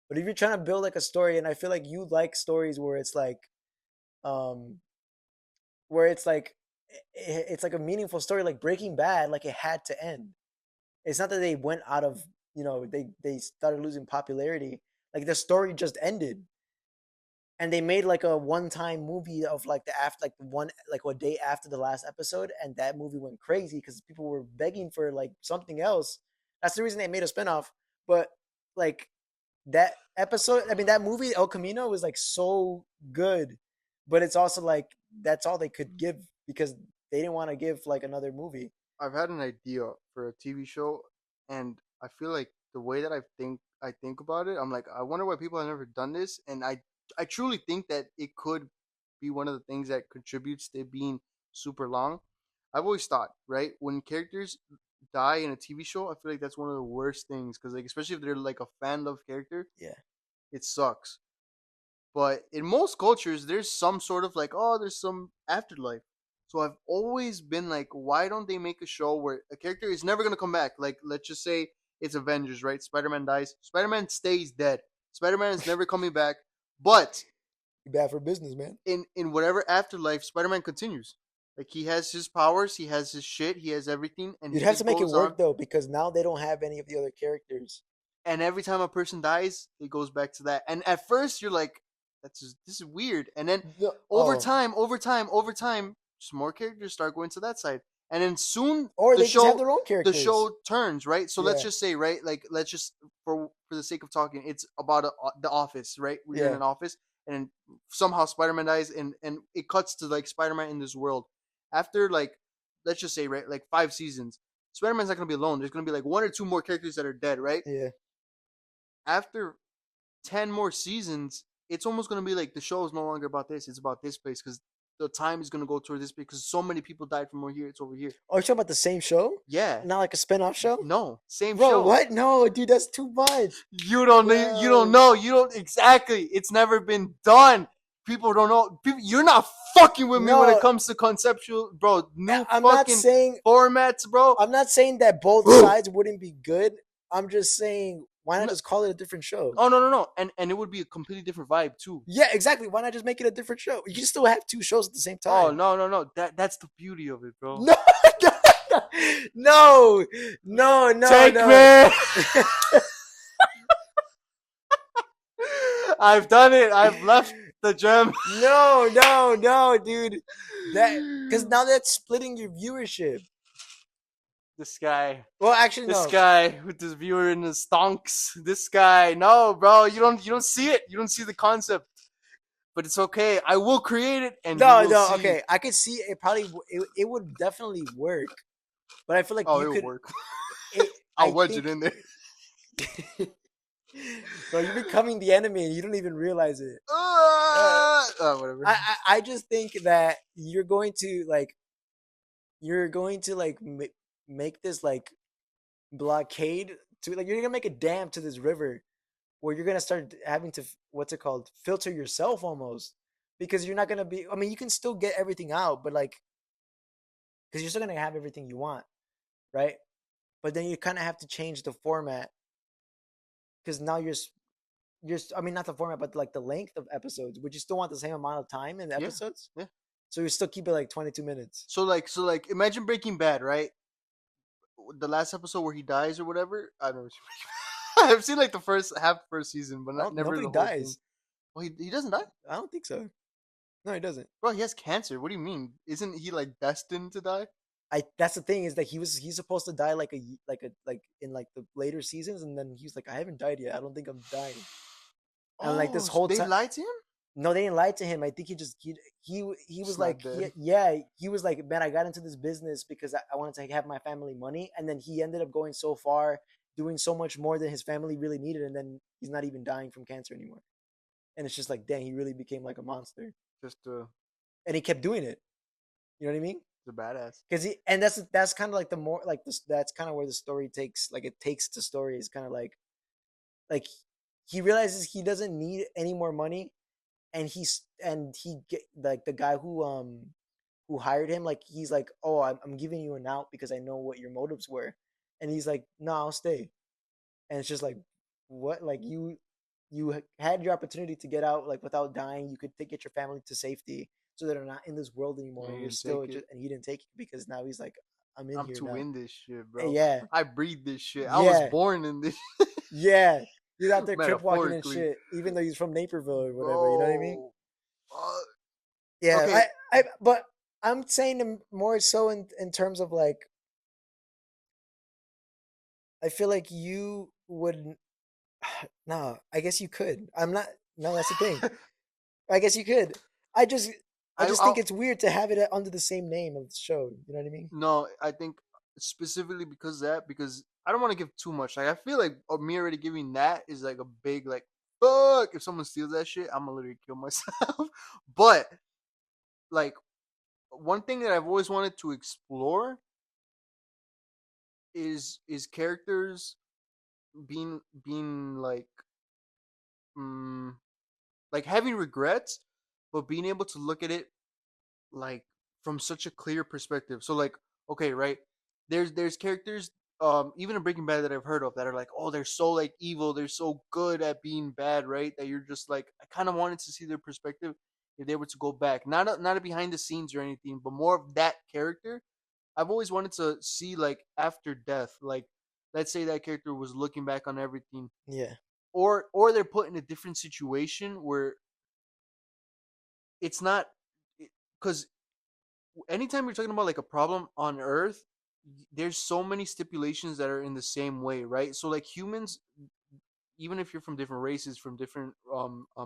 But if you're trying to build like a story, and I feel like you like stories um, where it's like it's like a meaningful story, like Breaking Bad, like it had to end. It's not that they went out of, they started losing popularity. Like the story just ended, and they made like a one-time movie of like the after like one like a day after the last episode, and that movie went crazy because people were begging for like something else. That's the reason they made a spinoff. But like that episode, I mean that movie El Camino was like so good, but it's also like that's all they could give because they didn't want to give like another movie. I've had an idea for a TV show, and I feel like the way that I think about it, I'm like, I wonder why people have never done this, and I truly think that it could be one of the things that contributes to it being super long. I've always thought, right, when characters die in a TV show, I feel like that's one of the worst things because, like, especially if they're like a fan loved character, Yeah. it sucks. But in most cultures, there's some sort of like, oh, there's some afterlife. So I've always been like, why don't they make a show where a character is never gonna come back? Like, let's just say it's Avengers, right? Spider-Man dies. Spider-Man stays dead. Spider-Man is never coming back. But Bad for business, man. in whatever afterlife, Spider-Man continues. Like he has his powers, he has his shit, he has everything, and You'd he have to just make it goes on. work though, because now they don't have any of the other characters. And every time a person dies, it goes back to that. And at first, you're like, this is weird. And then Oh, over time, just more characters start going to that side. And then soon or they just have their own the characters. show turns, right? So let's Yeah. just say, right, like let's just for the sake of talking, it's about the office, right? We're in Yeah. an office, and then somehow Spider-Man dies, and it cuts to like Spider-Man in this world. After like, let's just say, right, like 5 seasons, Spider-Man's not gonna be alone. There's gonna be like one or two more characters that are dead, right? Yeah. After 10 more seasons, it's almost going to be like the show is no longer about this. It's about this place because the time is going to go toward this place because so many people died from over here. It's over here. Oh, you're talking about the same show? Yeah. Not like a spin-off show? No. Same Bro, show. what? No, dude, that's too much. You don't know. You don't know. You don't. Exactly. It's never been done. People don't know. You're not fucking with me when it comes to conceptual, bro. New I'm fucking not saying formats, bro. I'm not saying that both sides wouldn't be good. I'm just saying why not just call it a different show? Oh no. And it would be a completely different vibe too. Yeah, exactly. Why not just make it a different show? You can still have two shows at the same time. Oh no. That's the beauty of it, bro. No, no. Take me. I've done it. I've left the gym. No, dude. That because now that's splitting your viewership. This guy. Well, actually, no. This guy with this viewer in the stonks. This guy. No, bro. You don't see it. You don't see the concept. But it's okay. I will create it, and No, you will see. okay. I could see it. Probably, it would definitely work. But I feel like you it'll could work. It, I'll wedge it in there. Bro, you're becoming the enemy, and you don't even realize it. Whatever. I just think that you're going to make this like blockade to like you're gonna make a dam to this river where you're gonna start having to what's it called filter yourself almost because you're not gonna be. I mean, you can still get everything out, but like because you're still gonna have everything you want, right? But then you kind of have to change the format because now I mean not the format, but like the length of episodes. Would you still want the same amount of time in the episodes? Yeah. So you still keep it like 22 minutes. So like imagine Breaking Bad, right? The last episode where he dies or whatever. I've never seen. I've seen like the first season, but never Nobody the whole dies. thing. Well, he doesn't die, I don't think so. No, he doesn't. bro. He has cancer. What do you mean? Isn't he like destined to die? That's the thing is that he's supposed to die like in like the later seasons, and then he's like, I haven't died yet. I don't think I'm dying. And like this whole they time, lied to him. no, they didn't lie to him. I think he was He's like, not dead. he was like, man, I got into this business because I wanted to have my family money, and then he ended up going so far, doing so much more than his family really needed, and then he's not even dying from cancer anymore. And it's just like, dang, he really became like a monster, Just and he kept doing it. You know what I mean? the badass. Because and that's kind of like the more like this. That's kind of where the story takes the story is kind of like he realizes he doesn't need any more money, and he get like the guy who who hired him, like he's like, oh, I'm giving you an out because I know what your motives were, and he's like, no, I'll stay, and it's just like, what, like you had your opportunity to get out like without dying. You could get your family to safety so that they're not in this world anymore. You And you're didn't still take it. just, and he didn't take it because now he's like, I'm in I'm here too now. in this shit, bro. Yeah, I breathe this shit. I was yeah, born in this. yeah. He's out there crip walking and Metaphorically, shit, even though he's from Naperville or whatever. You know what I mean? bro. Yeah, Okay. but I'm saying more so in terms of like, I feel like you would. No, I guess you could. I'm not. No, that's the thing. I guess you could. I just, I just I think it's weird to have it under the same name of the show. You know what I mean? no. I think specifically because of that, because I don't want to give too much. Like I feel like me already giving that is like a big like fuck. If someone steals that shit, I'm gonna literally kill myself. But like one thing that I've always wanted to explore is characters being mm, like having regrets, but being able to look at it like from such a clear perspective. So like, okay, right? There's characters, even in Breaking Bad that I've heard of that are like, oh, they're so like evil, they're so good at being bad, right? That you're just like, I kind of wanted to see their perspective if they were to go back, not a behind the scenes or anything, but more of that character. I've always wanted to see like after death, like let's say that character was looking back on everything, Yeah, or they're put in a different situation where it's not, because anytime you're talking about like a problem on Earth, there's so many stipulations that are in the same way, right? So like humans, even if you're from different races, from different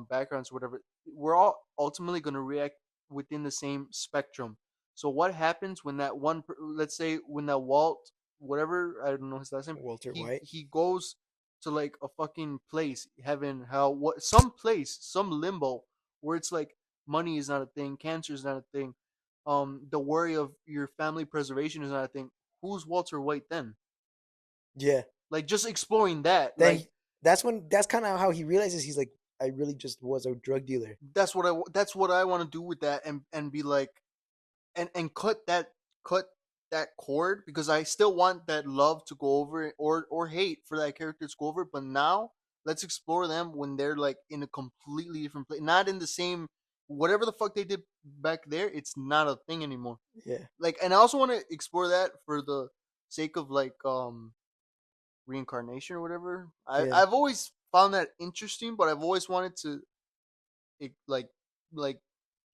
backgrounds, whatever, we're all ultimately going to react within the same spectrum. So what happens when that one, let's say when that Walt, whatever, I don't know his last name, Walter he White. he goes to like a fucking place, heaven, hell, what, some place, some limbo where it's like money is not a thing, cancer is not a thing, the worry of your family preservation is not a thing. Who's Walter White then? Yeah. Like just exploring that, Then like that's kind of how he realizes he's like, I really just was a drug dealer. that's what I want to do with that, and be like, and cut that cord, because I still want that love to go over, or hate for that character to go over. But now let's explore them when they're like in a completely different place, not in the same, whatever the fuck they did back there. It's not a thing anymore. Yeah, Like, and I also want to explore that for the sake of like reincarnation or whatever. yeah, I've always found that interesting, but I've always wanted to like like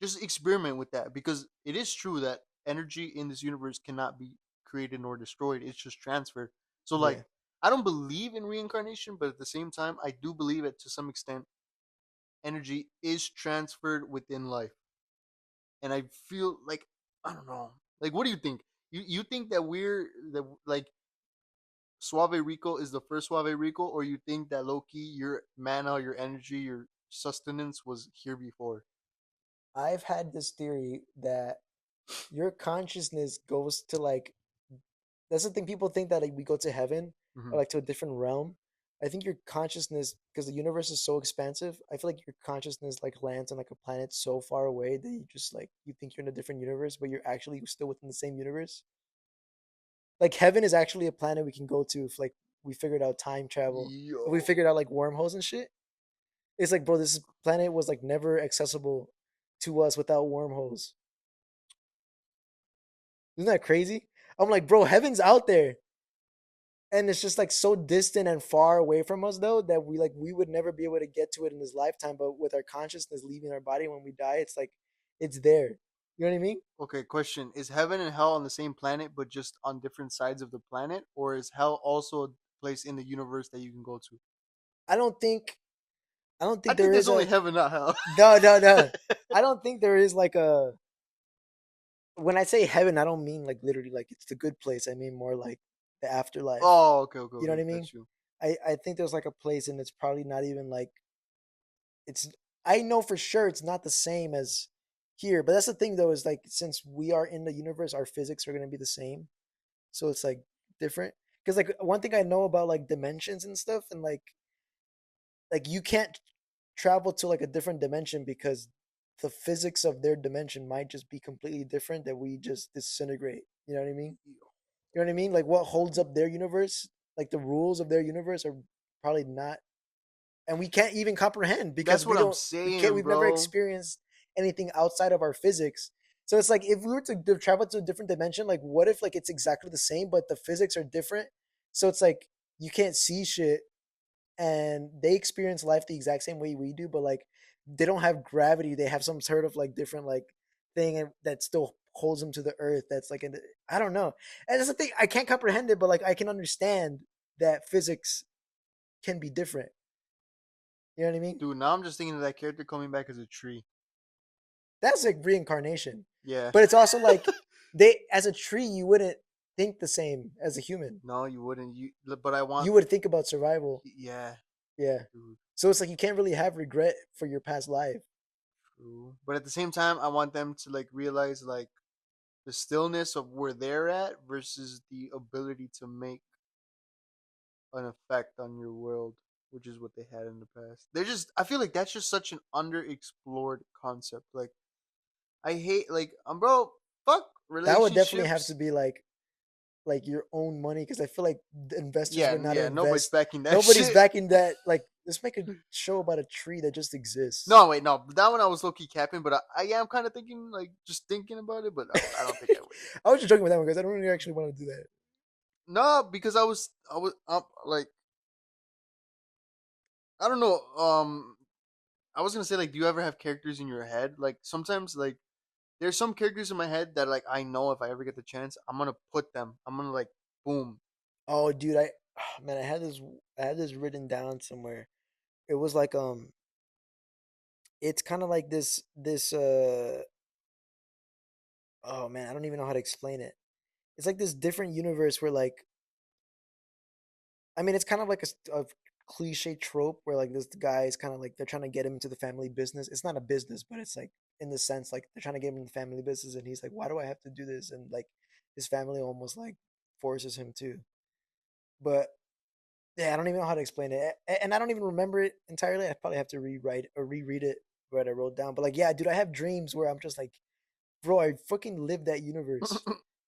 just experiment with that, because it is true that energy in this universe cannot be created nor destroyed. It's just transferred. So yeah. like I don't believe in reincarnation, but at the same time I do believe that to some extent energy is transferred within life. And I feel like, I don't know. Like what do you think? You think that we're the like Suave Rico is the first Suave Rico, or you think that Loki, your mana, your energy, your sustenance was here before? I've had this theory that your consciousness goes to like, that's the thing. People think that like we go to heaven Mm-hmm. or like to a different realm. I think your consciousness, because the universe is so expansive, I feel like your consciousness like lands on like a planet so far away that you just like, you think you're in a different universe, but you're actually still within the same universe. Like heaven is actually a planet we can go to if like we figured out time travel. If we Yo. figured out like wormholes and shit. It's like, bro, this planet was like never accessible to us without wormholes. Isn't that crazy? I'm like, bro, heaven's out there. And it's just like so distant and far away from us though that we would never be able to get to it in this lifetime. But with our consciousness leaving our body when we die, it's like it's there. You know what I mean? Okay, question. Is heaven and hell on the same planet but just on different sides of the planet? Or is hell also a place in the universe that you can go to? I don't think I don't I think think there there's is only a heaven, not hell. no. I don't think there is like a, when I say heaven, I don't mean like literally like it's the good place. I mean more like the afterlife. Oh, okay, okay, You know okay. what I mean? Got you. I think there's like a place and it's probably not even like it's, I know for sure it's not the same as here. But that's the thing though, is like since we are in the universe, our physics are gonna be the same. So it's like different. Because like one thing I know about like dimensions and stuff, and like you can't travel to like a different dimension because the physics of their dimension might just be completely different, that we just disintegrate. You know what I mean? You know what I mean? Like what holds up their universe, like the rules of their universe are probably not, and we can't even comprehend because That's what I'm saying, we've never bro. experienced anything outside of our physics. So it's like if we were to travel to a different dimension, like what if like it's exactly the same but the physics are different? So it's like you can't see shit, and they experience life the exact same way we do, but like they don't have gravity. They have some sort of like different like thing that still holds them to the earth. That's like I don't know. And that's the thing. I can't comprehend it, but like I can understand that physics can be different. You know what I mean? Dude, now I'm just thinking of that character coming back as a tree. That's like reincarnation. Yeah. But it's also like they as a tree you wouldn't think the same as a human. No, you wouldn't. But I want. You would think about survival. Yeah, Yeah. dude. So it's like you can't really have regret for your past life. True. But at the same time, I want them to like realize like the stillness of where they're at versus the ability to make an effect on your world, which is what they had in the past. They're just. I feel like that's just such an underexplored concept. Like I hate like bro. Fuck That would definitely have to relationships. be like your own money, because I feel like the investors Yeah, would not yeah. Nobody's invest. backing that Nobody's shit. backing that. Like let's make a show about a tree that just exists. No, wait, no. That one I was low key capping, but I am kind of thinking, like, just thinking about it, but I don't think I would. I was just joking with that one because I don't really actually want to do that. No, because I was, like, I don't know. I was gonna say, like, do you ever have characters in your head? Like, sometimes, like, there's some characters in my head that, like, I know if I ever get the chance, I'm gonna put them. I'm gonna like, boom. Oh, dude, man, I had this written down somewhere. It was like it's kind of like this. Oh man, I don't even know how to explain it. It's like this different universe where like I mean, it's kind of like a cliche trope where like this guy is kind of like they're trying to get him into the family business. It's not a business, but it's like in the sense like they're trying to get him in the family business, and he's like, "Why do I have to do this?" And like his family almost like forces him to. But yeah, I don't even know how to explain it, and I don't even remember it entirely. I probably have to rewrite or reread it what I wrote down. But like, yeah, dude, I have dreams where I'm just like, bro, I fucking lived that universe.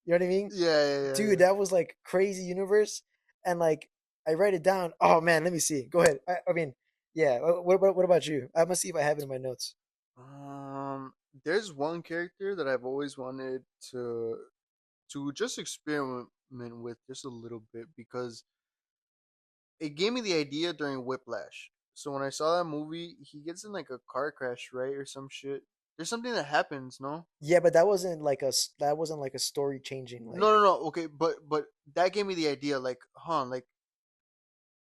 You know what I mean? Yeah, yeah, yeah, Dude, yeah. that was like crazy universe. And like I write it down. Oh man, let me see. Go ahead. I mean, yeah. What about you? I'm gonna see if I have it in my notes. There's one character that I've always wanted to just experiment with just a little bit because it gave me the idea during Whiplash. So when I saw that movie, he gets in like a car crash, right, or some shit. There's something that happens, no? Yeah, but that wasn't like a story changing. No, Like no, no. Okay, but that gave me the idea, like, like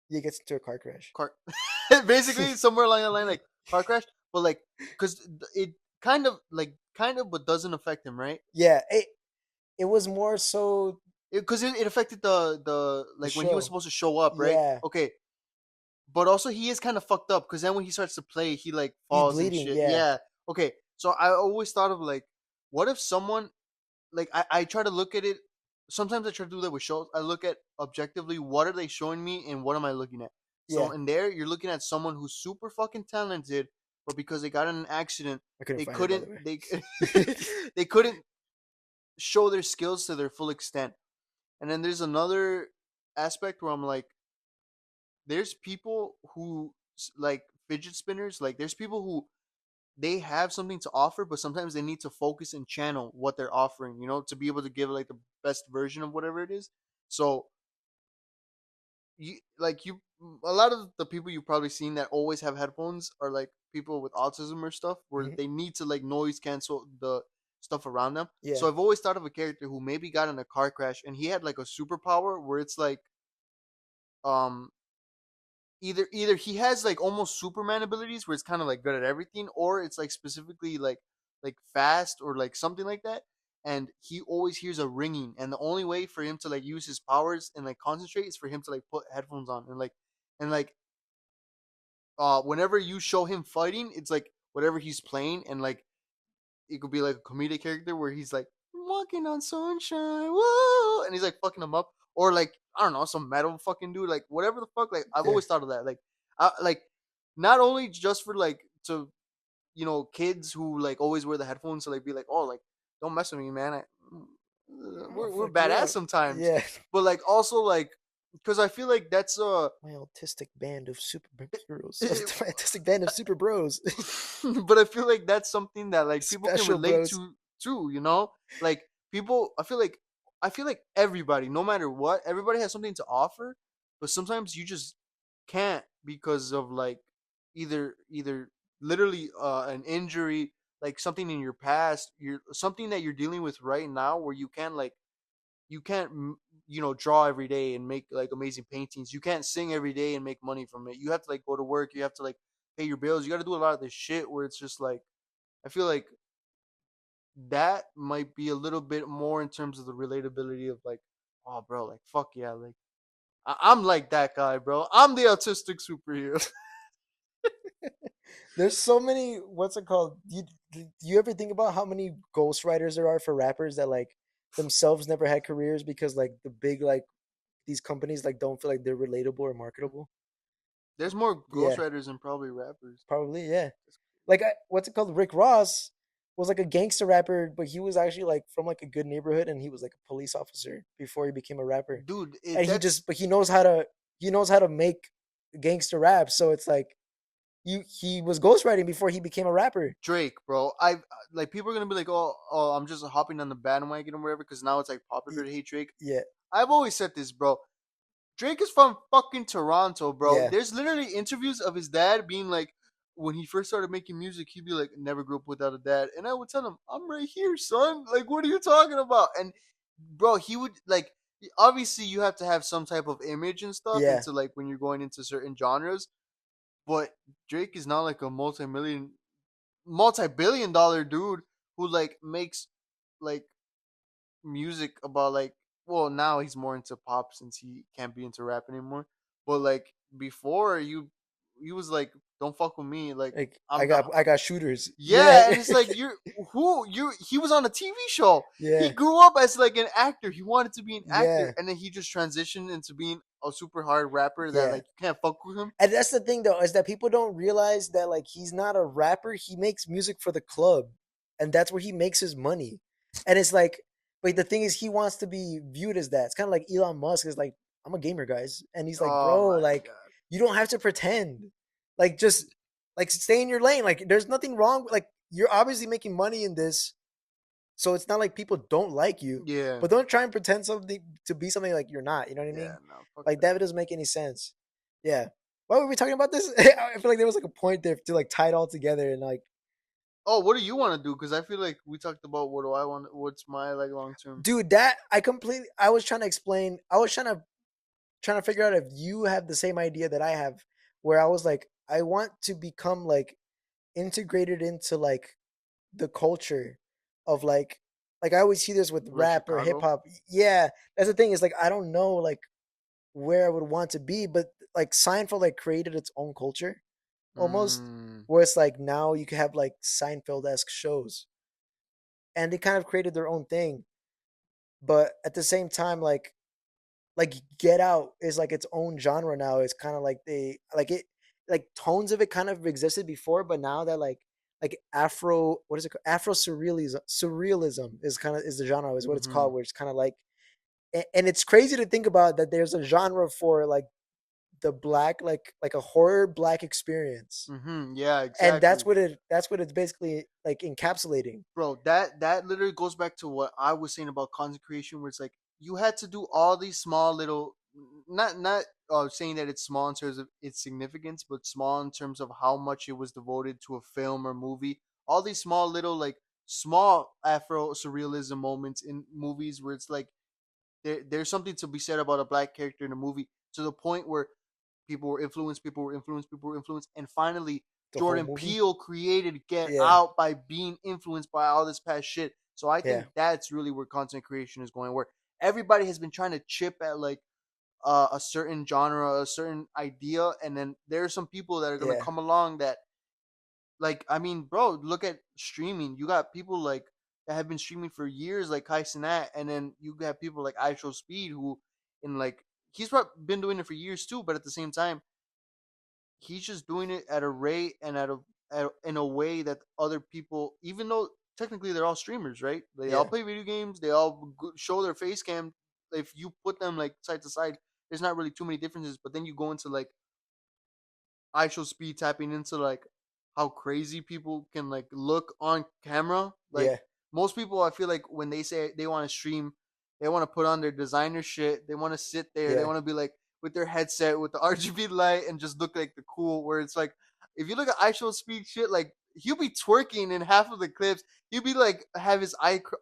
he gets into a car crash. car, basically somewhere along the line, like car crash, but like, cause it kind of, but doesn't affect him, right? Yeah, it was more so Because it affected the the like when he was show. supposed to show up, right? Yeah, Okay, but also he is kind of fucked up because then when he starts to play, he like he's falls and bleeding. shit. Yeah, Yeah. Okay. So I always thought of like, what if someone like I try to look at it. Sometimes I try to do that with shows. I look at objectively what are they showing me and what am I looking at. yeah. So in there, you're looking at someone who's super fucking talented, but because they got in an accident, I couldn't they find it by couldn't the they way. they couldn't show their skills to their full extent. And then there's another aspect where I'm like, there's people who like fidget spinners. Like there's people who they have something to offer, but sometimes they need to focus and channel what they're offering, to be able to give like the best version of whatever it is. So you a lot of the people you've probably seen that always have headphones are like people with autism or stuff where Mhm. they need to like noise cancel the stuff around them. Yeah, So I've always thought of a character who maybe got in a car crash and he had like a superpower where it's like um either he has like almost Superman abilities where it's kind of like good at everything, or it's like specifically like fast or like something like that. And he always hears a ringing, and the only way for him to like use his powers and like concentrate is for him to like put headphones on and like whenever you show him fighting, it's like whatever he's playing, and like it could be like a comedic character where he's like walking on sunshine, whoa, and he's like fucking him up, or like I don't know, some metal fucking dude, like whatever the fuck. Like I've yeah. always thought of that, like not only just for like to kids who like always wear the headphones to like be like, oh, like don't mess with me, man. I'll We're fuck you badass up. sometimes, Yeah. but like also like because I feel like that's My autistic band of super heroes. My autistic band of super bros. but I feel like that's something that like people can Special relate bros. to too. Like people. I feel like everybody, no matter what, everybody has something to offer, but sometimes you just can't because of like either literally an injury, like something in your past, something that you're dealing with right now, where you can't draw every day and make like amazing paintings. You can't sing every day and make money from it. You have to like go to work. You have to like pay your bills. You got to do a lot of this shit where it's just like I feel like that might be a little bit more in terms of the relatability of like, oh, bro, like fuck yeah, like I'm like that guy, bro. I'm the autistic superhero. There's so many. What's it called? Do you ever think about how many ghostwriters there are for rappers that like themselves never had careers because like the big like these companies like don't feel like they're relatable or marketable? There's more Yeah, ghostwriters than probably rappers. probably. Yeah. Like what's it called? Rick Ross was like a gangster rapper, but he was actually like from like a good neighborhood, and he was like a police officer before he became a rapper. Dude, And that's but he knows how to make gangster rap. So it's like he was ghostwriting before he became a rapper. Drake, bro. I like people are gonna be like, oh, I'm just hopping on the bandwagon or whatever, because now it's like popular to hate Drake. Yeah, I've always said this, bro. Drake is from fucking Toronto, bro. yeah, There's literally interviews of his dad being like, when he first started making music, he'd be like, never grew up without a dad. And I would tell him, I'm right here, son. Like, what are you talking about? And, bro, he would, like, obviously you have to have some type of image and stuff yeah. into, like, when you're going into certain genres. But Drake is not like a multi-billion dollar dude who, like, makes, like, music about like well now he's more into pop since he can't be into rap anymore. But like before he was like don't fuck with me like Like I I'm the got I got shooters. yeah, Yeah, and it's like he was on a TV show. He yeah, grew up as like an actor. He wanted to be an actor yeah, and then he just transitioned into being a super hard rapper that yeah. like you can't fuck with him. And that's the thing though, is that people don't realize that like he's not a rapper. He makes music for the club, and that's where he makes his money. And it's like, but the thing is, he wants to be viewed as that. It's kind of like Elon Musk is like, I'm a gamer, guys, and he's like, Oh bro, my like god. you don't have to pretend. Like just like stay in your lane. Like there's nothing wrong. Like you're obviously making money in this, so it's not like people don't like you. Yeah. But don't try and pretend something to be something like you're not. You know what I Yeah, mean? no, fuck Like that. that doesn't make any sense. Yeah. Why were we talking about this? I feel like there was like a point there to like tie it all together and like, Oh, what do you want to do? Because I feel like we talked about what do I want, what's my like long term. dude, that I was trying to explain. I was trying to figure out if you have the same idea that I have, where I was like, I want to become like integrated into like the culture of like I always see this with Like rap or hip Chicago. hop. Yeah, that's the thing is like I don't know like where I would want to be, but like Seinfeld like created its own culture almost, Mm. where it's like now you can have like Seinfeld esque shows, and they kind of created their own thing. But at the same time, like Get Out is like its own genre now. It's kind of like they like it like tones of it kind of existed before, but now that like Afro what is it called? Afro surrealism is kind of is the genre is what it's Mm-hmm. called, where it's kind of like and it's crazy to think about that there's a genre for like the black like a horror black experience, Mm-hmm. Yeah, and exactly. that's what it's basically like encapsulating. Bro, that literally goes back to what I was saying about content creation, where it's like you had to do all these small little, not saying that it's small in terms of its significance, but small in terms of how much it was devoted to a film or movie. All these small little like small Afro surrealism moments in movies where it's like there's something to be said about a black character in a movie to the point where people were influenced, and finally The whole Jordan movie. Peele created Get Yeah, Out by being influenced by all this past shit. So I yeah, think that's really where content creation is going, where everybody has been trying to chip at like a certain genre, a certain idea, and then there are some people that are gonna yeah, come along that like I mean, bro, look at streaming. You got people like that have been streaming for years, like Kai Cenat, and then you got people like I Show Speed, who in like he's been doing it for years too, but at the same time, he's just doing it at a rate and in a way that other people, even though technically they're all streamers, right? They all Yeah. play video games. They all show their face cam. If you put them like side to side, there's not really too many differences. But then you go into like ISO speed tapping into like how crazy people can like look on camera. Like Yeah. most people, I feel like when they say they want to stream, they want to put on their designer shit. They want to sit there. They Yeah. want to be like with their headset with the RGB light and just look like the cool. Where it's like if you look at ISO speed shit, like he'll be twerking in half of the clips. He'll be like have his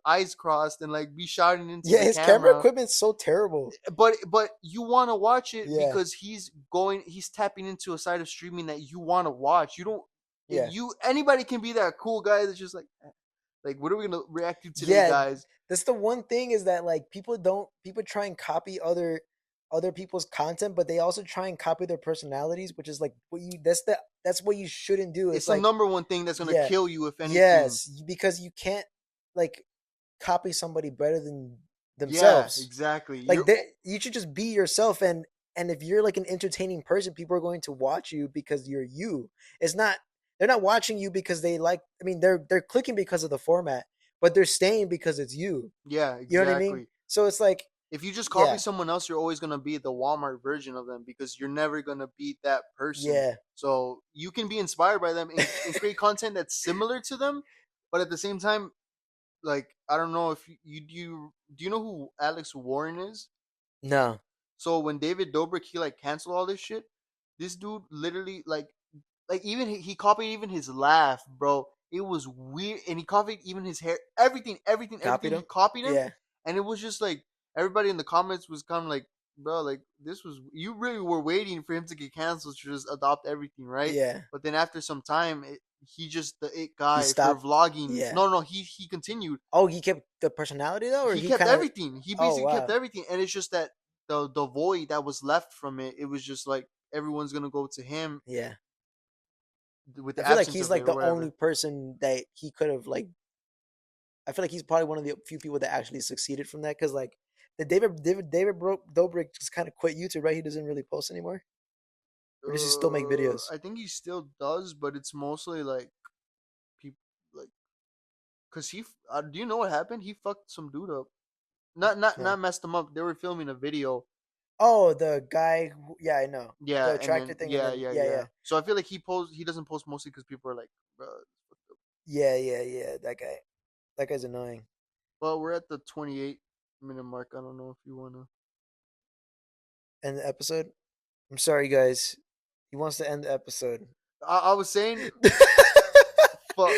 eyes crossed and like be shouting into Yeah, the his camera camera. equipment's so terrible. But you want to watch it Yeah. because he's tapping into a side of streaming that you want to watch. You don't Yeah. you anybody can be that cool guy that's just like what are we gonna react to today, Yeah. guys? That's the one thing is that like people try and copy other people's content, but they also try and copy their personalities, which is like that's what you shouldn't do. It's It's the number one thing that's gonna yeah, kill you if anything. yes, because you can't like copy somebody better than Yeah, themselves. exactly. Like you should just be yourself, and if you're like an entertaining person, people are going to watch you because you're you. It's not they're not watching you because they like. I mean, they're clicking because of the format, but they're staying because it's you. Yeah, exactly. You know what I mean? So it's like if you just copy yeah. someone else, you're always gonna be the Walmart version of them because you're never gonna beat that person. Yeah. So you can be inspired by them and create content that's similar to them, but at the same time, like I don't know if do you know who Alex Warren is? No. So when David Dobrik he like canceled all this shit, this dude literally like even he copied even his laugh, bro. It was weird, and he copied even his hair, everything. Copied him? He copied him, Yeah. and it was just like everybody in the comments was kind of like, bro, like this was you really were waiting for him to get canceled to just adopt everything, right? Yeah. But then after some time, he just the it guy for stopped? vlogging. Yeah. No, he continued. Oh, he kept the personality though, or He he kept kinda... everything. He basically wow. kept everything, and it's just that the void that was left from it. It was just like everyone's gonna go to him Yeah. with the I feel like absence he's of like it or the whatever. only person that he could have like. I feel like he's probably one of the few people that actually succeeded from that because like the David Dobrik just kind of quit YouTube, right? He doesn't really post anymore, or does he still make videos? I think he still does, but it's mostly like people like because do you know what happened? He fucked some dude up. No. Not messed him up. They were filming a video. Oh, the guy. Yeah, I know. Yeah, The tractor thing. Yeah, and then, yeah. So I feel like he doesn't post mostly because people are like, bro. Yeah. That guy. That guy's annoying. Well, we're at the 28-minute mark. I don't know if you wanna End the episode. I'm sorry, guys. He wants to end the episode. I was saying, fuck.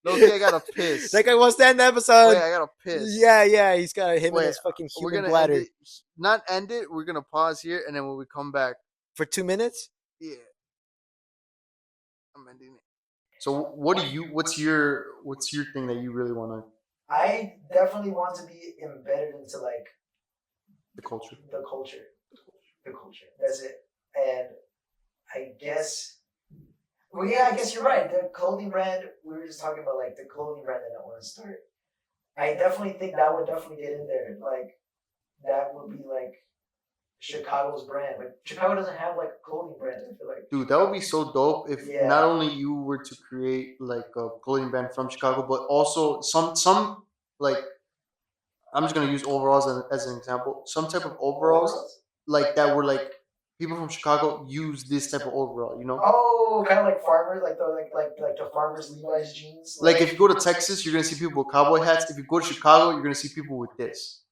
Okay, I gotta piss. That guy wants to end the episode. Wait, I gotta piss. Yeah. He's got him Wait, in his fucking we're human gonna bladder end it, not end it. We're gonna pause here, and then when we come back, for 2 minutes. yeah, I'm ending it. So, what's your thing that you really want to? I definitely want to be embedded into like The culture. the culture. That's it. And I guess, well, yeah, I guess you're right. The clothing brand, we were just talking about like the clothing brand that I want to start. I definitely think that would definitely get in there. Like, that would be like Chicago's brand. Like, Chicago doesn't have like a clothing brand, I feel like. Dude, that would be so dope if Yeah. not only you were to create like a clothing brand from Chicago, but also some like I'm just gonna use overalls as an example. Some type of overalls like that were like people from Chicago use this type of overall, you know? Oh, kind of like farmers, like the farmers Levi's jeans. Like if you go to Texas, you're gonna see people with cowboy hats. If you go to Chicago, you're gonna see people with this.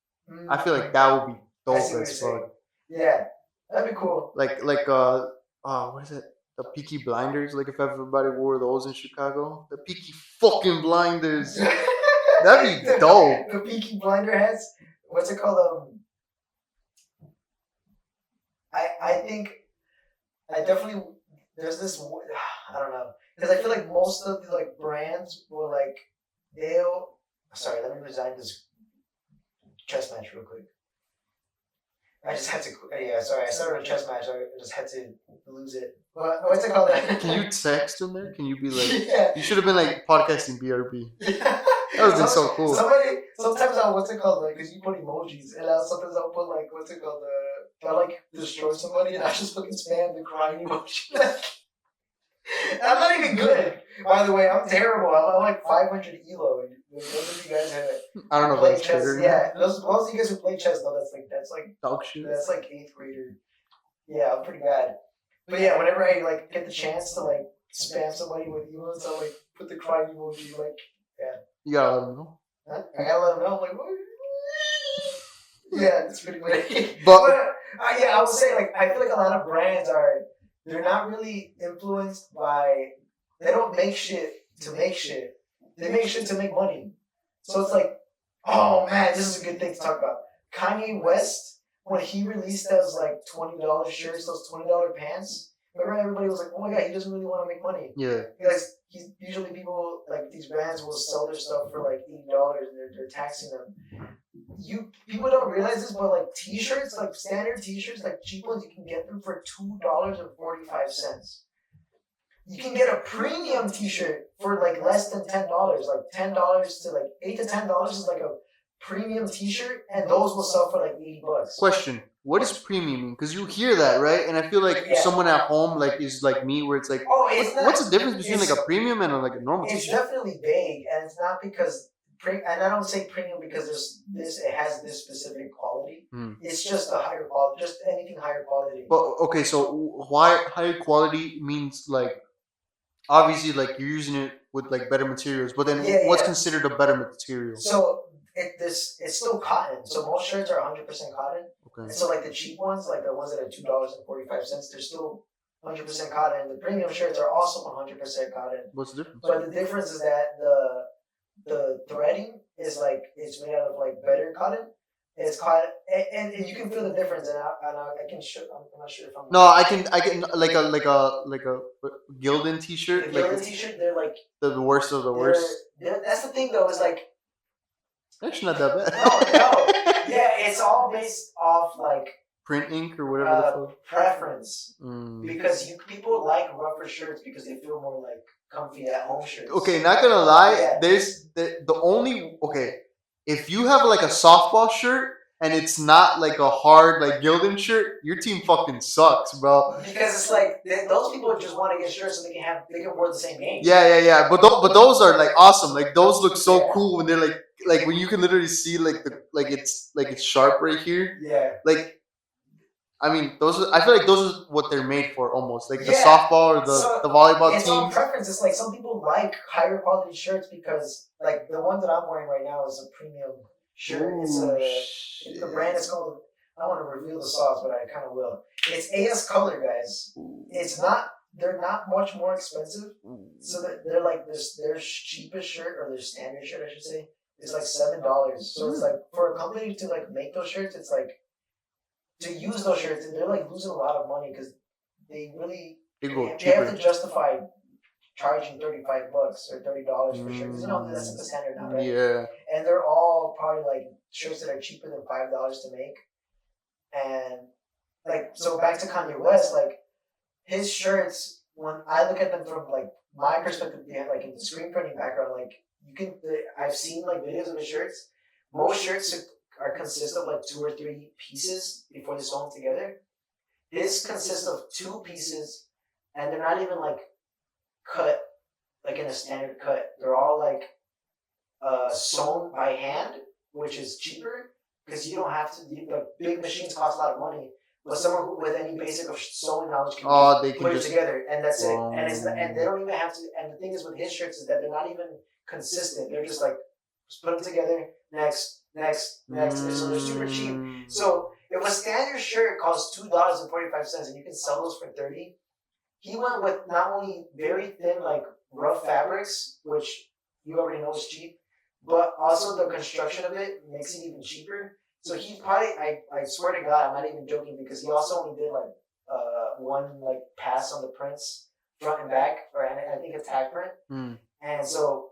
I feel like that would be dope as fuck. Yeah, that'd be cool. Like what is it? The Peaky Blinders. Like if everybody wore those in Chicago, the Peaky fucking Blinders. That'd be dope. The Peaky Blinder hats. What's it called? I think I definitely there's this I don't know because I feel like most of the like brands will like they'll sorry let me resign this chess match real quick. I just had to I started a chess match. I just had to lose it. What's it called? Can you text them there? Can you be like yeah. You should have been like podcasting BRB. Yeah. That would have been so cool. Sometimes I'll what's it called like because you put emojis and sometimes I'll put like what's it called I like destroy somebody and I just fucking spam the crying emoji. I'm not even good. By the way, I'm terrible. I'm like 500 elo. Those of you guys have I don't know play if that's chess. better. Yeah, those of you guys who play chess though, that's like Dog shit. that's like 8th grader. Yeah, I'm pretty bad. But yeah, whenever I like get the chance to like spam somebody with emotes, I'll like put the crying emoji. Like, You gotta let them know. huh? I gotta let them know. I'm like, what? Yeah, it's pretty weird. But Yeah, I would say like I feel like a lot of brands they're not really influenced by. They don't make shit to make shit. They make shit to make money. So it's like, oh man, this is a good thing to talk about. Kanye West, when he released those like $20 shirts, those $20 pants, remember everybody was like, oh my god, he doesn't really want to make money. yeah, Because usually people like these brands will sell their stuff for like $80 and they're taxing them. People don't realize this, but like t-shirts, like standard t-shirts, like cheap ones, you can get them for $2.45. You can get a premium t-shirt for like less than $10. Like $10 to like $8 to $10 is like a premium t-shirt, and those will sell for like $80. question. What is premium? Because you hear that, right? And I feel like Yeah. someone at home like is like me, where it's like, Oh, it's not. what's the difference between like a premium and like a normal It's t-shirt? definitely vague, and it's not because and I don't say premium because it has this specific quality. It's just a higher quality, just anything higher quality. But okay, so why higher quality means like obviously like you're using it with like better materials, but then what's considered a better material? So it's still cotton. So most shirts are 100% cotton. Okay. And so like the cheap ones, like the ones that are $2.45, they're still 100% cotton. And the premium shirts are also 100% cotton. What's the difference? But the difference is that the threading is like it's made out of like better cotton. It's cotton, and you can feel the difference. And I can show. I'm not sure if I'm. No, I can like a Gildan t-shirt. The Gildan like t-shirt, they're like the worst of the worst. That's the thing though. Is like actually not that bad. no. Yeah, it's all based off like print ink or whatever the fuck. Preference. Because people like rougher shirts because they feel more like comfy at home shirts. Okay, not gonna lie, there's the only if you have like a softball shirt and it's not like a hard like Gildan shirt, your team fucking sucks, bro. Because it's like those people just want to get shirts so they can wear the same game. Yeah. But those are like awesome. Like those look so cool when they're like when you can literally see like it's sharp right here. Yeah. Like I mean, I feel like those are what they're made for almost. Like the softball or the volleyball team. It's all preference. It's like some people like higher quality shirts because like the one that I'm wearing right now is a premium shirt. The brand is called, I don't want to reveal the sauce, but I kind of will. It's AS Color, guys. They're not much more expensive. So they're like their cheapest shirt or their standard shirt, I should say, is like $7. So it's like for a company to like make those shirts, it's like to use those shirts, they're like losing a lot of money because they have to justify charging $35 or $30 for shirts. You know, that's the standard now, right? Yeah. And they're all probably like shirts that are cheaper than $5 to make. And like, so back to Kanye West, like his shirts, when I look at them from like my perspective, they have like in the screen printing background, like I've seen like videos of his shirts. Most shirts consist of like 2 or 3 pieces before they sew them together. His consists of 2 pieces, and they're not even like cut like in a standard cut. They're all like sewn by hand, which is cheaper because you don't have to. The big machines cost a lot of money, but someone with any basic of sewing knowledge can put it together, and that's it. And they don't even have to. And the thing is with his shirts is that they're not even consistent. They're just like just put them together. Next. So they're super cheap. So if a standard shirt costs $2.45 and you can sell those for $30, he went with not only very thin like rough fabrics, which you already know is cheap, but also the construction of it makes it even cheaper. So he probably, I swear to God, I'm not even joking, because he also only did like one like pass on the prints front and back, or I think a tag print, and so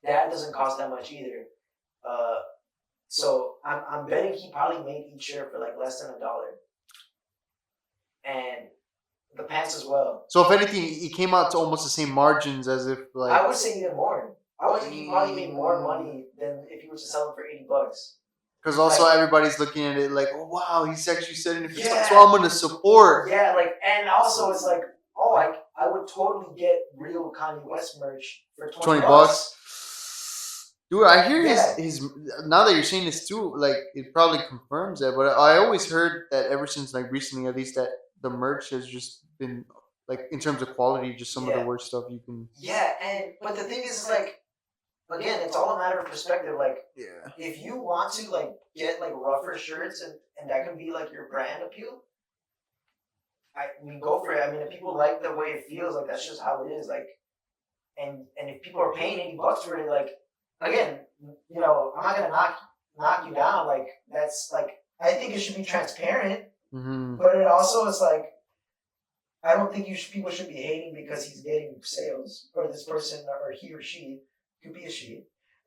that doesn't cost that much either. So I'm betting he probably made each shirt for like less than $1, and the pants as well. So if anything, it came out to almost the same margins as if like. I would say even more. I would say he probably made more money than if he was to sell them for $80. Because also everybody's looking at it like, oh wow, he's actually setting it for so I'm gonna support. Yeah, like, and also it's like, oh, I would totally get real Kanye West merch for 20 $20. bucks. Dude, I hear Yeah. his now that you're saying this too, like it probably confirms that. But I always heard that ever since like recently, at least, that the merch has just been like in terms of quality, just some of the Yeah. worst stuff you can. Yeah, but the thing is like, again, it's all a matter of perspective. Like, Yeah. if you want to like get like rougher shirts and that can be like your brand appeal, we go for it. I mean, if people like the way it feels, like that's just how it is. Like, and if people are paying $80 for it, like, again, I'm not gonna knock you down. Like, that's like, I think it should be transparent, but it also is like, I don't think people should be hating because he's getting sales, or this person, or he or she, could be a she.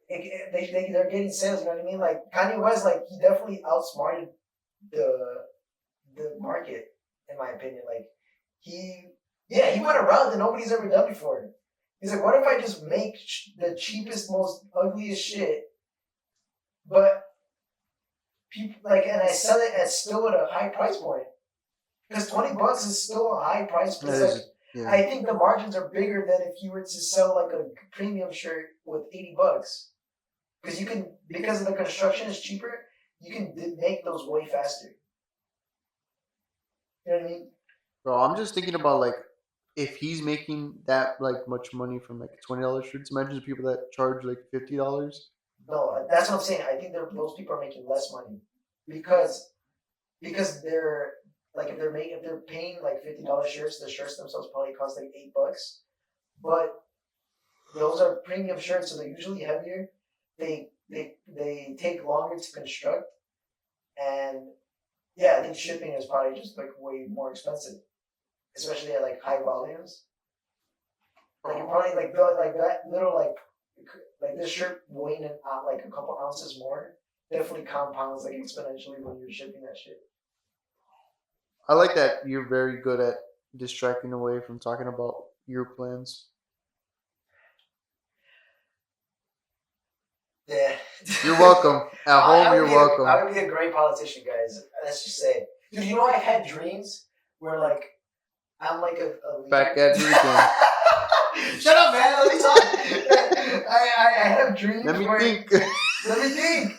They're getting sales. You know what I mean? Like Kanye West, like he definitely outsmarted the market, in my opinion. Like he went around that nobody's ever done before. He's like, what if I just make the cheapest, most ugliest shit, but people like, and I sell it still at a high price point, because $20 is still a high price. It's like, Yeah. I think the margins are bigger than if you were to sell like a premium shirt with $80, because because of the construction is cheaper, you can make those way faster. You know what I mean? Bro, I'm just thinking about like if he's making that like much money from like $20 shirts. Imagine the people that charge like $50. No, that's what I'm saying. I think those people are making less money because they're like, if they're paying like $50 shirts, the shirts themselves probably cost like $8, but those are premium shirts, so they're usually heavier. They take longer to construct, and yeah, I think shipping is probably just like way more expensive, especially at like high volumes. Like you probably like that little like this shirt weighing like a couple ounces more definitely compounds like exponentially when you're shipping that shit. I like that you're very good at distracting away from talking about your plans. Yeah. You're welcome. At home, you're welcome. I would be a great politician, guys. Let's just say, dude. You know, I had dreams where like I'm like a leader. Back at you again. Shut up, man. Let me talk. I have dreams. Let me where, think. Let me think.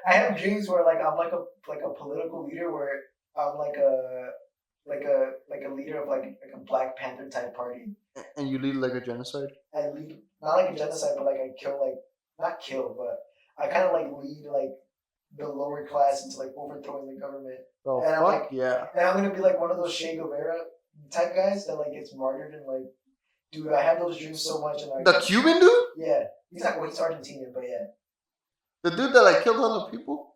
I have dreams where like I'm like a political leader, where I'm like a leader of like a Black Panther type party. And you lead like a genocide? I lead, not like a genocide, but like I kill, like, not kill, but I kind of like lead like the lower class into like overthrowing the government. Oh, and fuck like, yeah. And I'm gonna be like one of those Che Guevara type guys that like gets martyred, and like, dude, I have those dreams so much. And the Cuban dude? Yeah, he's not, well, he's Argentinian, but yeah. The dude that like killed all the people?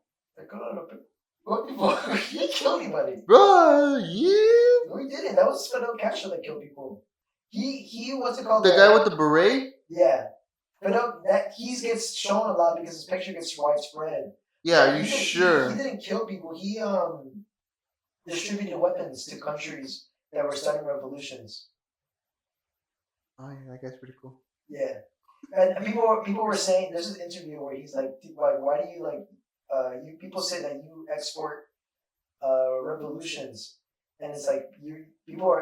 What people? He killed anybody. Bro, yeah. No, he didn't. That was Fidel Castro that killed people. He what's it called? The guy with the beret? Yeah. But that he gets shown a lot because his picture gets widespread. Yeah, are you sure? He didn't kill people. He distributed weapons to countries that were starting revolutions. Oh yeah, that guy's pretty cool. Yeah, and people were saying, there's an interview where he's like, why do you like you people say that you export revolutions, and it's like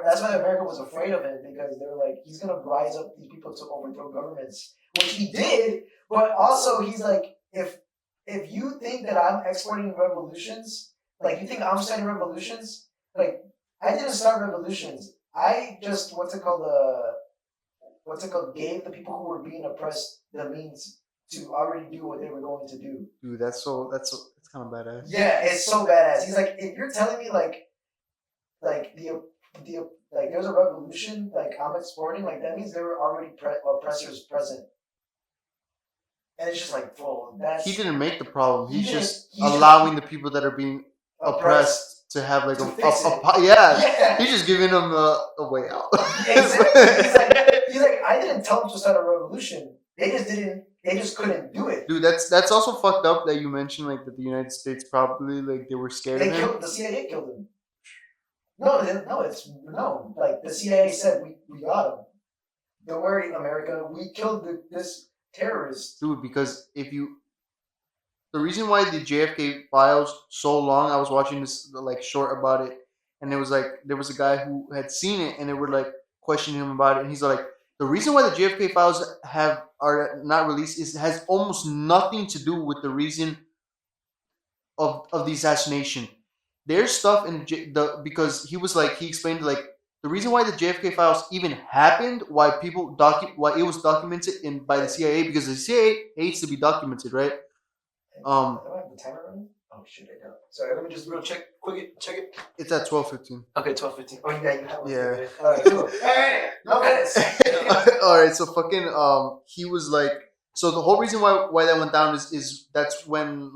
that's why America was afraid of him, because they were like, he's gonna rise up these people to overthrow governments, which he did. But also he's like, if you think that I'm exporting revolutions, like you think I'm starting revolutions, like I didn't start revolutions. I just gave the people who were being oppressed the means to already do what they were going to do. Dude, that's kind of badass. Yeah, it's so badass. He's like, if you're telling me like the like there's a revolution, like I'm exporting, like that means there were already oppressors present. And it's just like, whoa, he didn't make the problem. He's just he's allowing the people that are being oppressed to have like He's just giving them a way out. Exactly. He's like, I didn't tell them to start a revolution. They just couldn't do it. Dude, that's also fucked up that you mentioned like that the United States probably like they were scared of him. The CIA killed him. No, like the CIA said, we got him. Don't worry, America, we killed this terrorist. Dude, because the reason why the JFK files so long, I was watching this like short about it, and it was like there was a guy who had seen it, and they were like questioning him about it, and he's like, the reason why the JFK files are not released has almost nothing to do with the reason of the assassination. There's stuff in because he was like, he explained like the reason why the JFK files even happened, why why it was documented by the CIA, because the CIA hates to be documented, right? Do I have the timer running? Oh shit, I don't. Sorry, let me just real check it. It's at 12:15. Okay, 12:15. Oh yeah, you have one. Yeah. Alright, cool. Hey, no minutes. All right, so fucking he was like, so the whole reason why that went down is that's when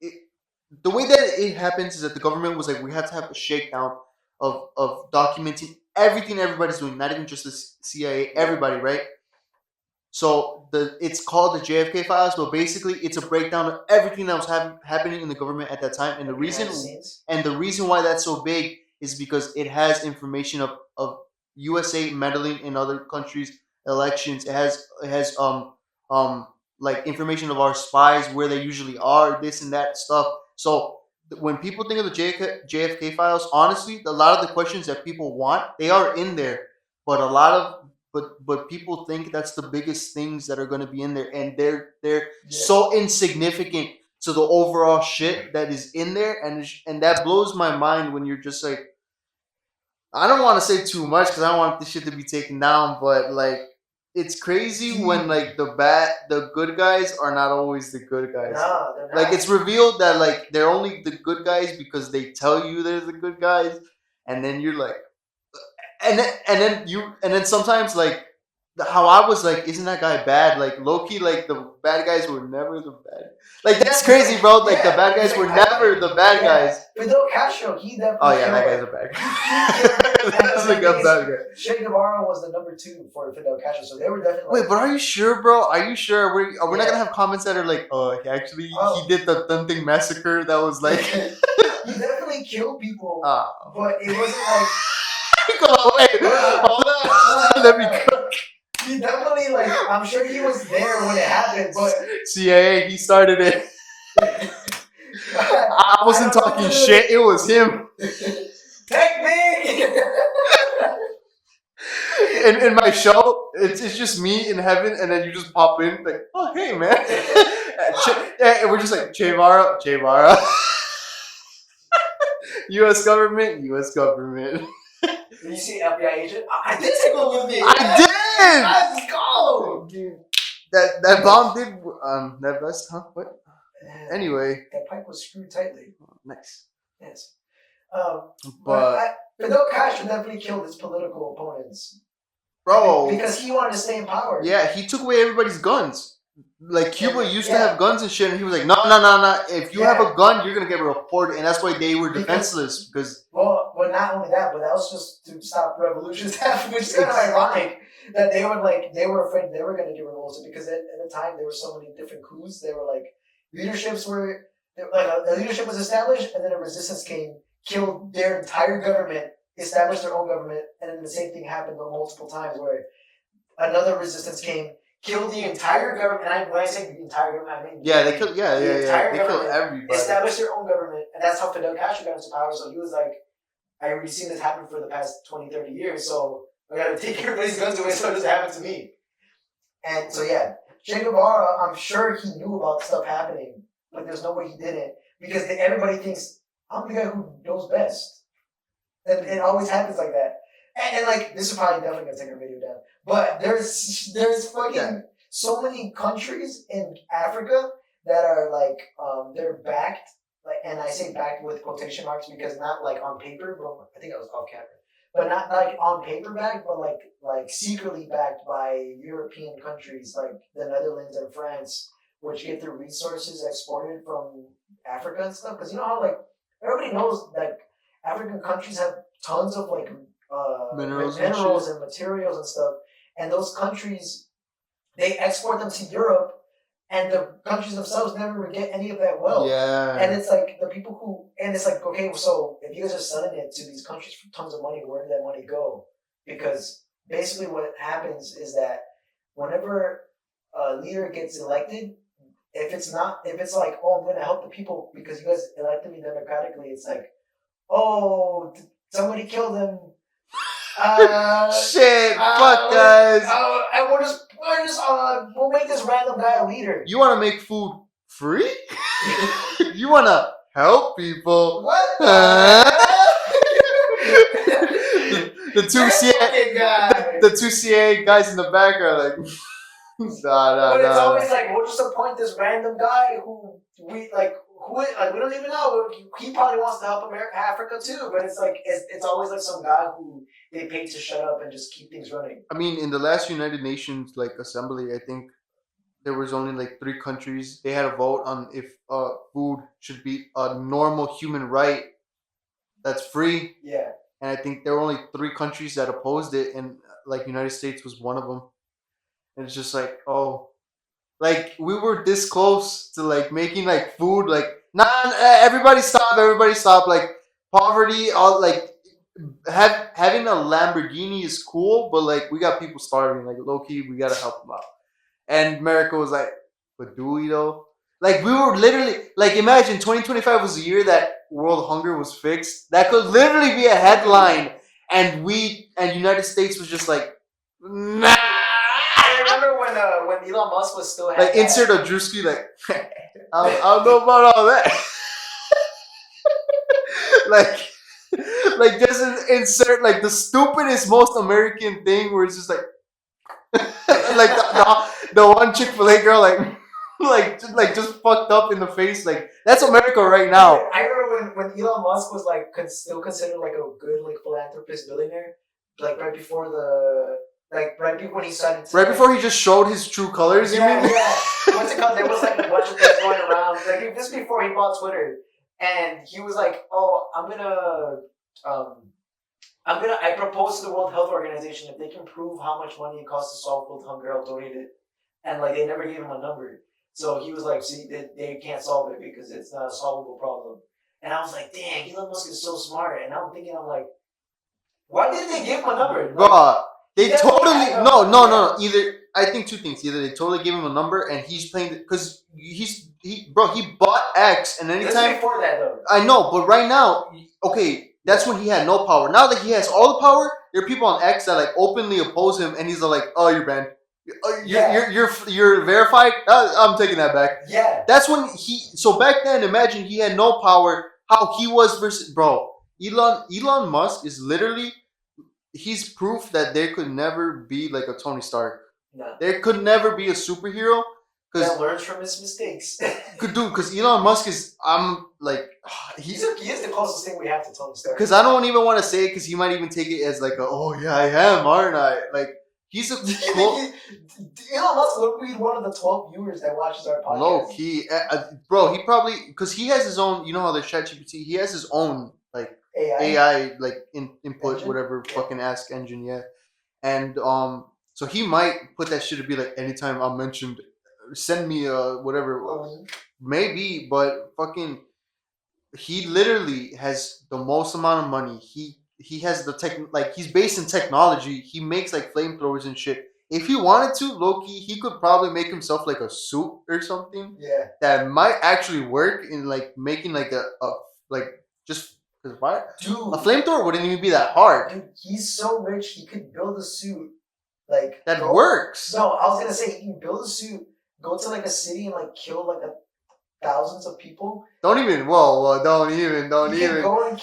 it, the way that it happens is that the government was like, we have to have a shakedown of documenting everything everybody's doing, not even just the CIA, everybody, right? So it's called the JFK files, but basically it's a breakdown of everything that was happening in the government at that time, and the reason why that's so big is because it has information of USA meddling in other countries' elections. It has like information of our spies, where they usually are, this and that stuff. So when people think of the JFK files, honestly, a lot of the questions that people want, they are in there, but a lot of but people think that's the biggest things that are going to be in there, and they're so insignificant to the overall shit that is in there, and that blows my mind when you're just like, I don't want to say too much because I don't want this shit to be taken down, but like, it's crazy when like the good guys are not always the good guys. No, they're not. Like, it's revealed that like they're only the good guys because they tell you they're the good guys, and then you're like, and then sometimes like how I was like, isn't that guy bad? Like low-key, like the bad guys were never the bad. Like, that's crazy, bro. Like the bad guys were never the bad guys. Fidel Castro, he definitely. Oh yeah, that guy's a bad guy. That's like a bad guy. Che Guevara was the number 2 for Fidel Castro, so they were definitely. Wait, but are you sure, bro? Are you sure? We're not gonna have comments that are like, oh, actually, he did the Dunting massacre. That was like. He definitely killed people, but it wasn't like. Come on, wait, hold on. Let me cook. He definitely, like, I'm sure he was there when it happened, but CIA, he started it. I wasn't talking shit. It was him. Take me. In my show, it's just me in heaven, and then you just pop in like, oh hey man, and we're just like Che Guevara. U.S. government. Did you see FBI agent? I did take one with me. I did. Let's go. Dude, that bomb did that vest, huh? What? Anyway, that pipe was screwed tightly. Nice. Yes. But Fidel Castro definitely killed his political opponents, bro, because he wanted to stay in power. Yeah, he took away everybody's guns. Like Cuba used to have guns and shit, and he was like, no. If you have a gun, you're gonna get reported, and that's why they were defenseless. Because well, not only that, but that was just to stop revolutions happening, which is kind of ironic that they were afraid they were gonna get revolted, because at the time there were so many different coups. They were like leadership was established, and then a resistance came, killed their entire government, established their own government, and then the same thing happened multiple times where another resistance came. Killed the entire government, and when I say the entire government, I mean they killed they killed everybody. Established their own government, and that's how Fidel Castro got into power. So he was like, I already seen this happen for the past 20, 30 years, so I gotta take everybody's guns away so it doesn't happen to me. And so yeah, Che Guevara, I'm sure he knew about stuff happening, but there's no way he didn't, because everybody thinks I'm the guy who knows best, and it always happens like that. And like, this is probably definitely gonna take our video down. But there's fucking so many countries in Africa that are like, they're backed, like, and I say backed with quotation marks because not like on paper, but I think I was off camera, but not like on paper backed, but like secretly backed by European countries like the Netherlands and France, which get their resources exported from Africa and stuff. Because you know how like everybody knows like African countries have tons of like minerals and materials and stuff, and those countries, they export them to Europe, and the countries themselves never get any of that wealth. Yeah. And it's like the people who, and it's like, okay, so if you guys are selling it to these countries for tons of money, where did that money go? Because basically what happens is that whenever a leader gets elected, if it's like, oh, I'm going to help the people because you guys elected me democratically, it's like, oh, somebody killed him. Shit, fuck guys. And we'll make this random guy a leader. You want to make food free? You want to help people? What? The two CA guys in the back are like, nah. But it's always like we'll just appoint this random guy who we don't even know. He probably wants to help Africa too, but it's always like some guy who they pay to shut up and just keep things running. I mean, in the last United Nations assembly, I think there was only 3 countries. They had a vote on if food should be a normal human right that's free. Yeah. And I think there were only 3 countries that opposed it, and United States was one of them. And it's just we were this close to making food. Everybody stop! Poverty, all having a Lamborghini is cool, but we got people starving. Low key, we gotta help them out. And America was like, but do we though? We were literally imagine 2025 was the year that world hunger was fixed. That could literally be a headline, and United States was just nah. I remember when Elon Musk was still insert a Drewski I don't know about all that. Just insert the stupidest, most American thing where it's just the one Chick-fil-A girl just fucked up in the face. That's America right now. I remember when Elon Musk was still considered a good philanthropist billionaire, right before when he started to, before he just showed his true colors. You mean? Yeah. What's it called? There was a bunch of things going around just before he bought Twitter, and he was like, "Oh, I propose to the World Health Organization if they can prove how much money it costs to solve world hunger, I'll donate it." And they never gave him a number. So he was like, "See, they can't solve it because it's not a solvable problem." And I was like, "Dang, Elon Musk is so smart." And I'm thinking, why didn't they give him a number? They totally no. Either I think 2 things. Either they totally gave him a number and he's playing because he bought X, and anytime this before that though. I know, but right now, okay, that's when he had no power. Now that he has all the power, there are people on X that openly oppose him, and he's "Oh, you're banned. You're verified. I'm taking that back." Yeah. That's when So back then, imagine he had no power. How he was versus Elon Musk is literally. He's proof that there could never be a Tony Stark. No. There could never be a superhero that learns from his mistakes. Because Elon Musk is he is the closest thing we have to Tony Stark. Because I don't even want to say it because he might even take it as oh yeah, I am, aren't I? He's a Elon Musk would be one of the 12 viewers that watches our podcast. Low key, bro. He probably because he has his own. You know how there's ChatGPT. He has his own AI input, engine? Whatever fucking ask engine, yeah. And so he might put that shit to be anytime I'm mentioned, send me whatever, maybe, but fucking, he literally has the most amount of money. He has the he's based in technology. He makes flamethrowers and shit. If he wanted to, low-key, he could probably make himself a suit or something. Yeah. That might actually work in making just. Dude, a flamethrower wouldn't even be that hard. Dude, he's so rich he could build a suit that works. No, I was gonna say he can build a suit, go to a city and kill thousands of people. Don't even. Whoa! Don't even.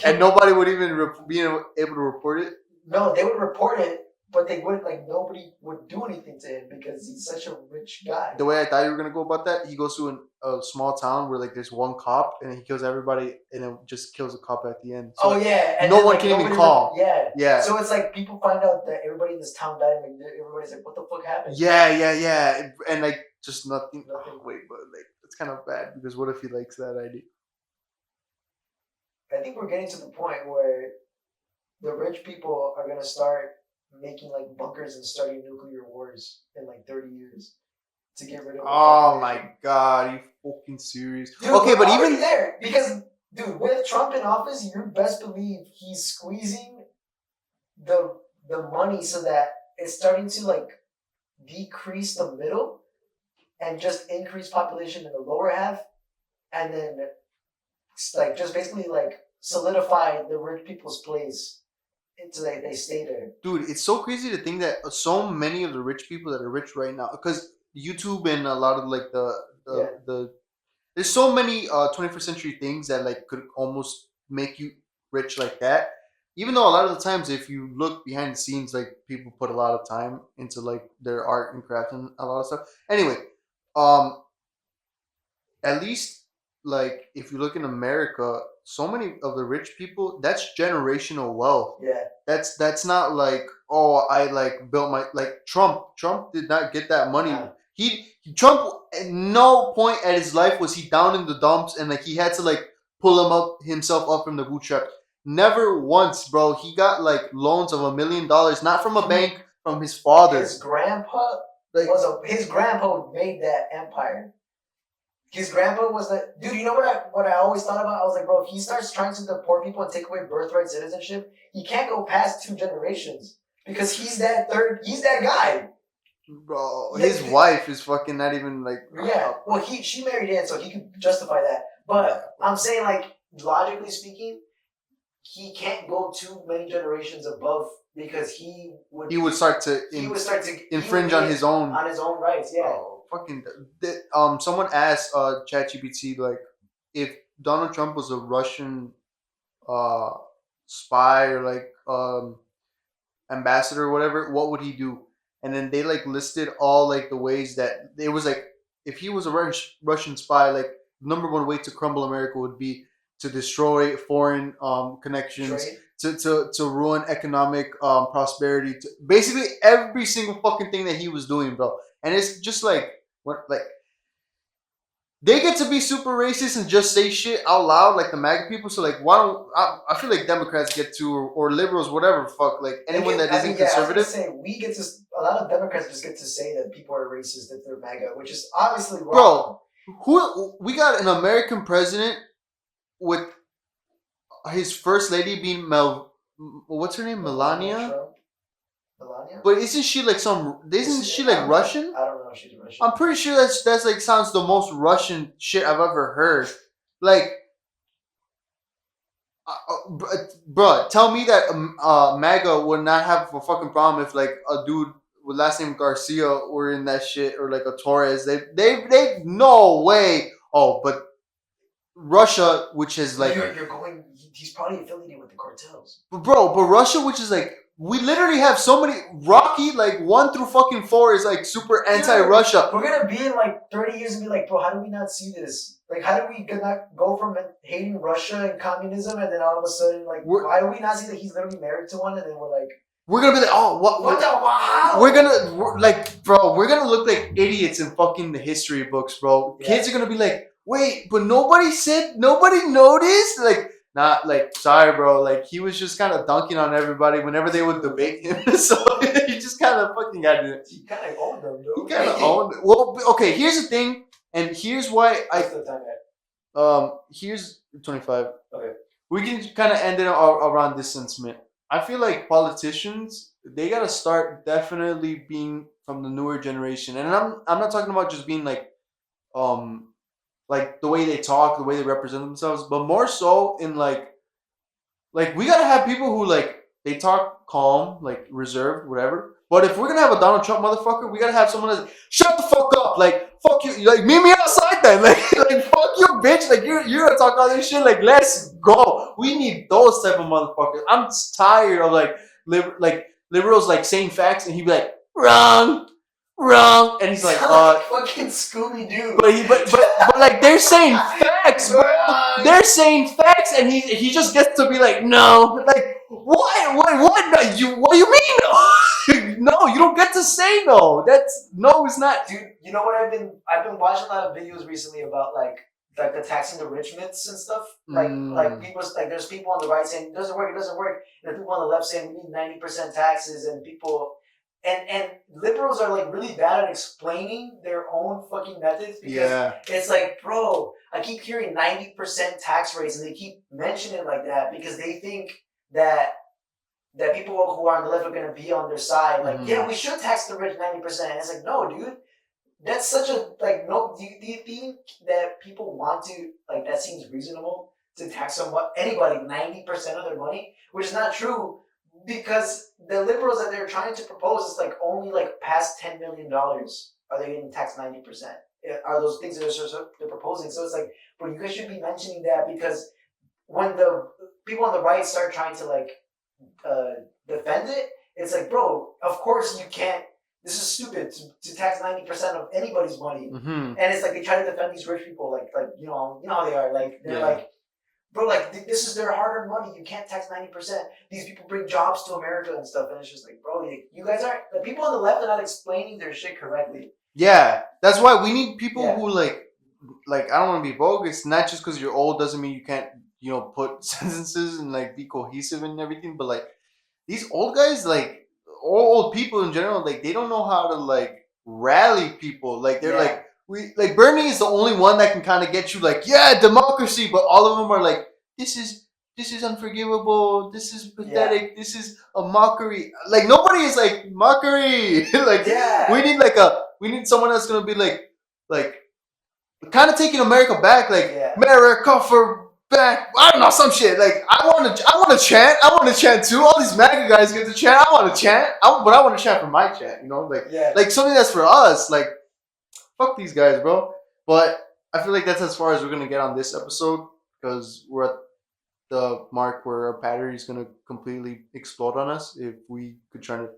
And nobody would even be able to report it. No, they would report it, but they wouldn't. Nobody would do anything to him because he's such a rich guy. The way I thought you were gonna go about that, he goes to a small town where there's one cop and he kills everybody and then just kills a cop at the end. So and no one can even call. Yeah. So it's people find out that everybody in this town died and everybody's like, "What the fuck happened?" Yeah. And just nothing. Oh, wait, but it's kind of bad because what if he likes that idea? I think we're getting to the point where the rich people are gonna start making bunkers and starting nuclear wars in 30 years to get rid of. Oh my god, are you fucking serious? Dude, okay, but even there, because dude, with Trump in office, you best believe he's squeezing the money so that it's starting to decrease the middle and just increase population in the lower half, and then just basically solidify the rich people's place until they stay there. Dude, it's so crazy to think that so many of the rich people that are rich right now, because YouTube and a lot of like Yeah. the there's so many 21st century things that like could almost make you rich like that. Even though a lot of the times, if you look behind the scenes, like people put a lot of time into like their art and craft and a lot of stuff. Anyway, um, at least like if you look in America, so many of the rich people, that's generational wealth. Yeah. That's not like, oh, I like built my, like Trump. Trump did not get that money. Nah. Trump at no point at his life was he down in the dumps and like he had to like pull himself up from the bootstrap. Never once, bro. He got like loans of $1 million, not from a bank, from his father. His grandpa Like, his grandpa made that empire. His grandpa was the dude. You know what I always thought about? I was like, bro, if he starts trying to deport people and take away birthright citizenship, he can't go past 2 generations because he's that guy. bro, Yeah, his wife is fucking not even like. Yeah. Well, she married in, so he could justify that. But I'm saying, like, logically speaking, he can't go too many generations above because he would start to infringe on his own rights. Yeah. Oh, fucking. Someone asked ChatGPT like if Donald Trump was a Russian spy or like ambassador or whatever, what would he do? And then they like listed all like the ways that it was like if he was a Russian spy, like number one way to crumble America would be to destroy foreign connections, to ruin economic prosperity, to basically every single fucking thing that he was doing, bro. And it's just like what like they get to be super racist and just say shit out loud like the MAGA people. So like, why don't I feel like Democrats get to or liberals, whatever, fuck, like anyone that isn't conservative. I was gonna say, we get to a lot of Democrats just get to say that people are racist if they're MAGA, which is obviously wrong. Bro, who we got an American president with his first lady being what's her name, Melania? Melania? But isn't she like isn't she like Russian? I don't know if she's Russian. I'm pretty sure that's like sounds the most Russian shit I've ever heard. Like, bruh, tell me that MAGA would not have a fucking problem if like a dude with last name Garcia were in that shit or like a Torres. They no way. Oh, but Russia, which is like you're going. He's probably affiliated with the cartels. But Russia, which is like we literally have so many Rocky like 1 through fucking 4 is like super anti-Russia. We're gonna be in like 30 years and be like, bro, how do we not see this? Like, how do we not go from hating Russia and communism and then all of a sudden like why do we not see that he's literally married to one and then we're like. We're gonna be like, oh, what the wow? We're gonna look like idiots in fucking the history books, bro. Yeah. Kids are gonna be like, wait, but nobody noticed? Like, not like, sorry, bro. Like, he was just kind of dunking on everybody whenever they would debate him. So he just kind of fucking got it. He kind of owned them, though. He kind of owned it. Well, okay, here's the thing, and here's why here's 25. Okay. We can kind of end it around this sentiment. I feel like politicians, they gotta start definitely being from the newer generation, and I'm not talking about just being like the way they talk, the way they represent themselves, but more so in like we gotta have people who like they talk calm, like reserved, whatever. But if we're gonna have a Donald Trump motherfucker, we gotta have someone that's shut the fuck up, like fuck you, like meet me outside then, like fuck you, bitch, like you're gonna talk all this shit, like let's go. We need those type of motherfuckers. I'm tired of like liberals like saying facts and he'd be like wrong, and he's like fucking Scooby Doo. But like they're saying facts, bro. They're saying facts, and he just gets to be like no, like what? What do you mean no? No, you don't get to say no. That's no, it's not. Dude, you know what I've been watching a lot of videos recently about like the taxing the rich myths and stuff. Like people like there's people on the right saying it doesn't work, and there's people on the left saying we need 90% taxes, and people and liberals are like really bad at explaining their own fucking methods because it's like, bro, I keep hearing 90% tax rates and they keep mentioning it like that because they think that people who are on the left are going to be on their side. Like, yeah, we should tax the rich 90%. And it's like, no, dude, that's such a, like, no, do you think that people want to, like, that seems reasonable? to tax anybody 90% of their money, which is not true because the liberals that they're trying to propose is like only like past $10 million are they getting taxed 90%. Are those things that they're proposing? So it's like, but you guys should be mentioning that because when the people on the right start trying to like defend it, it's like, bro, of course you can't. This is stupid to tax 90% of anybody's money, and it's like they try to defend these rich people, like you know how they are, like they're like, bro, like this is their hard-earned money. You can't tax 90%. These people bring jobs to America and stuff, and it's just like, bro, you guys aren't. The people on the left are not explaining their shit correctly. Yeah, that's why we need people who like I don't want to be bogus. Not just because you're old doesn't mean you can't, put sentences and like be cohesive and everything. But like these old guys, like all old people in general, like they don't know how to like rally people. Like they're like Bernie is the only one that can kind of get you like democracy, but all of them are like this is unforgivable. This is pathetic. Yeah. This is a mockery. Like nobody is like mockery. Like we need someone that's gonna be like kind of taking America back. Like America for back. I don't know, some shit. Like I want to chant. I want to chant too. All these MAGA guys get to chant. I want to chant. But I want to chant for my chant. Like something that's for us. Like fuck these guys, bro. But I feel like that's as far as we're gonna get on this episode because we're at the mark where our battery is gonna completely explode on us if we could try to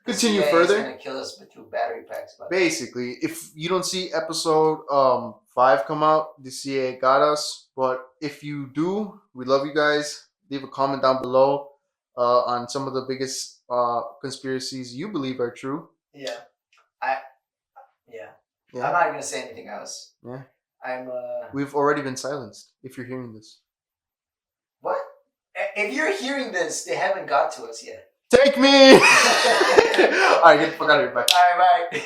continue further. It's gonna kill us with 2 battery packs. Basically, if you don't see episode 5 come out, the CA got us. But if you do, we love you guys. Leave a comment down below on some of the biggest conspiracies you believe are true. Yeah. I'm not gonna say anything else. Yeah. We've already been silenced. If you're hearing this. What? If you're hearing this, they haven't got to us yet. Take me! Alright, get the fuck out of here. Bye. Alright, bye.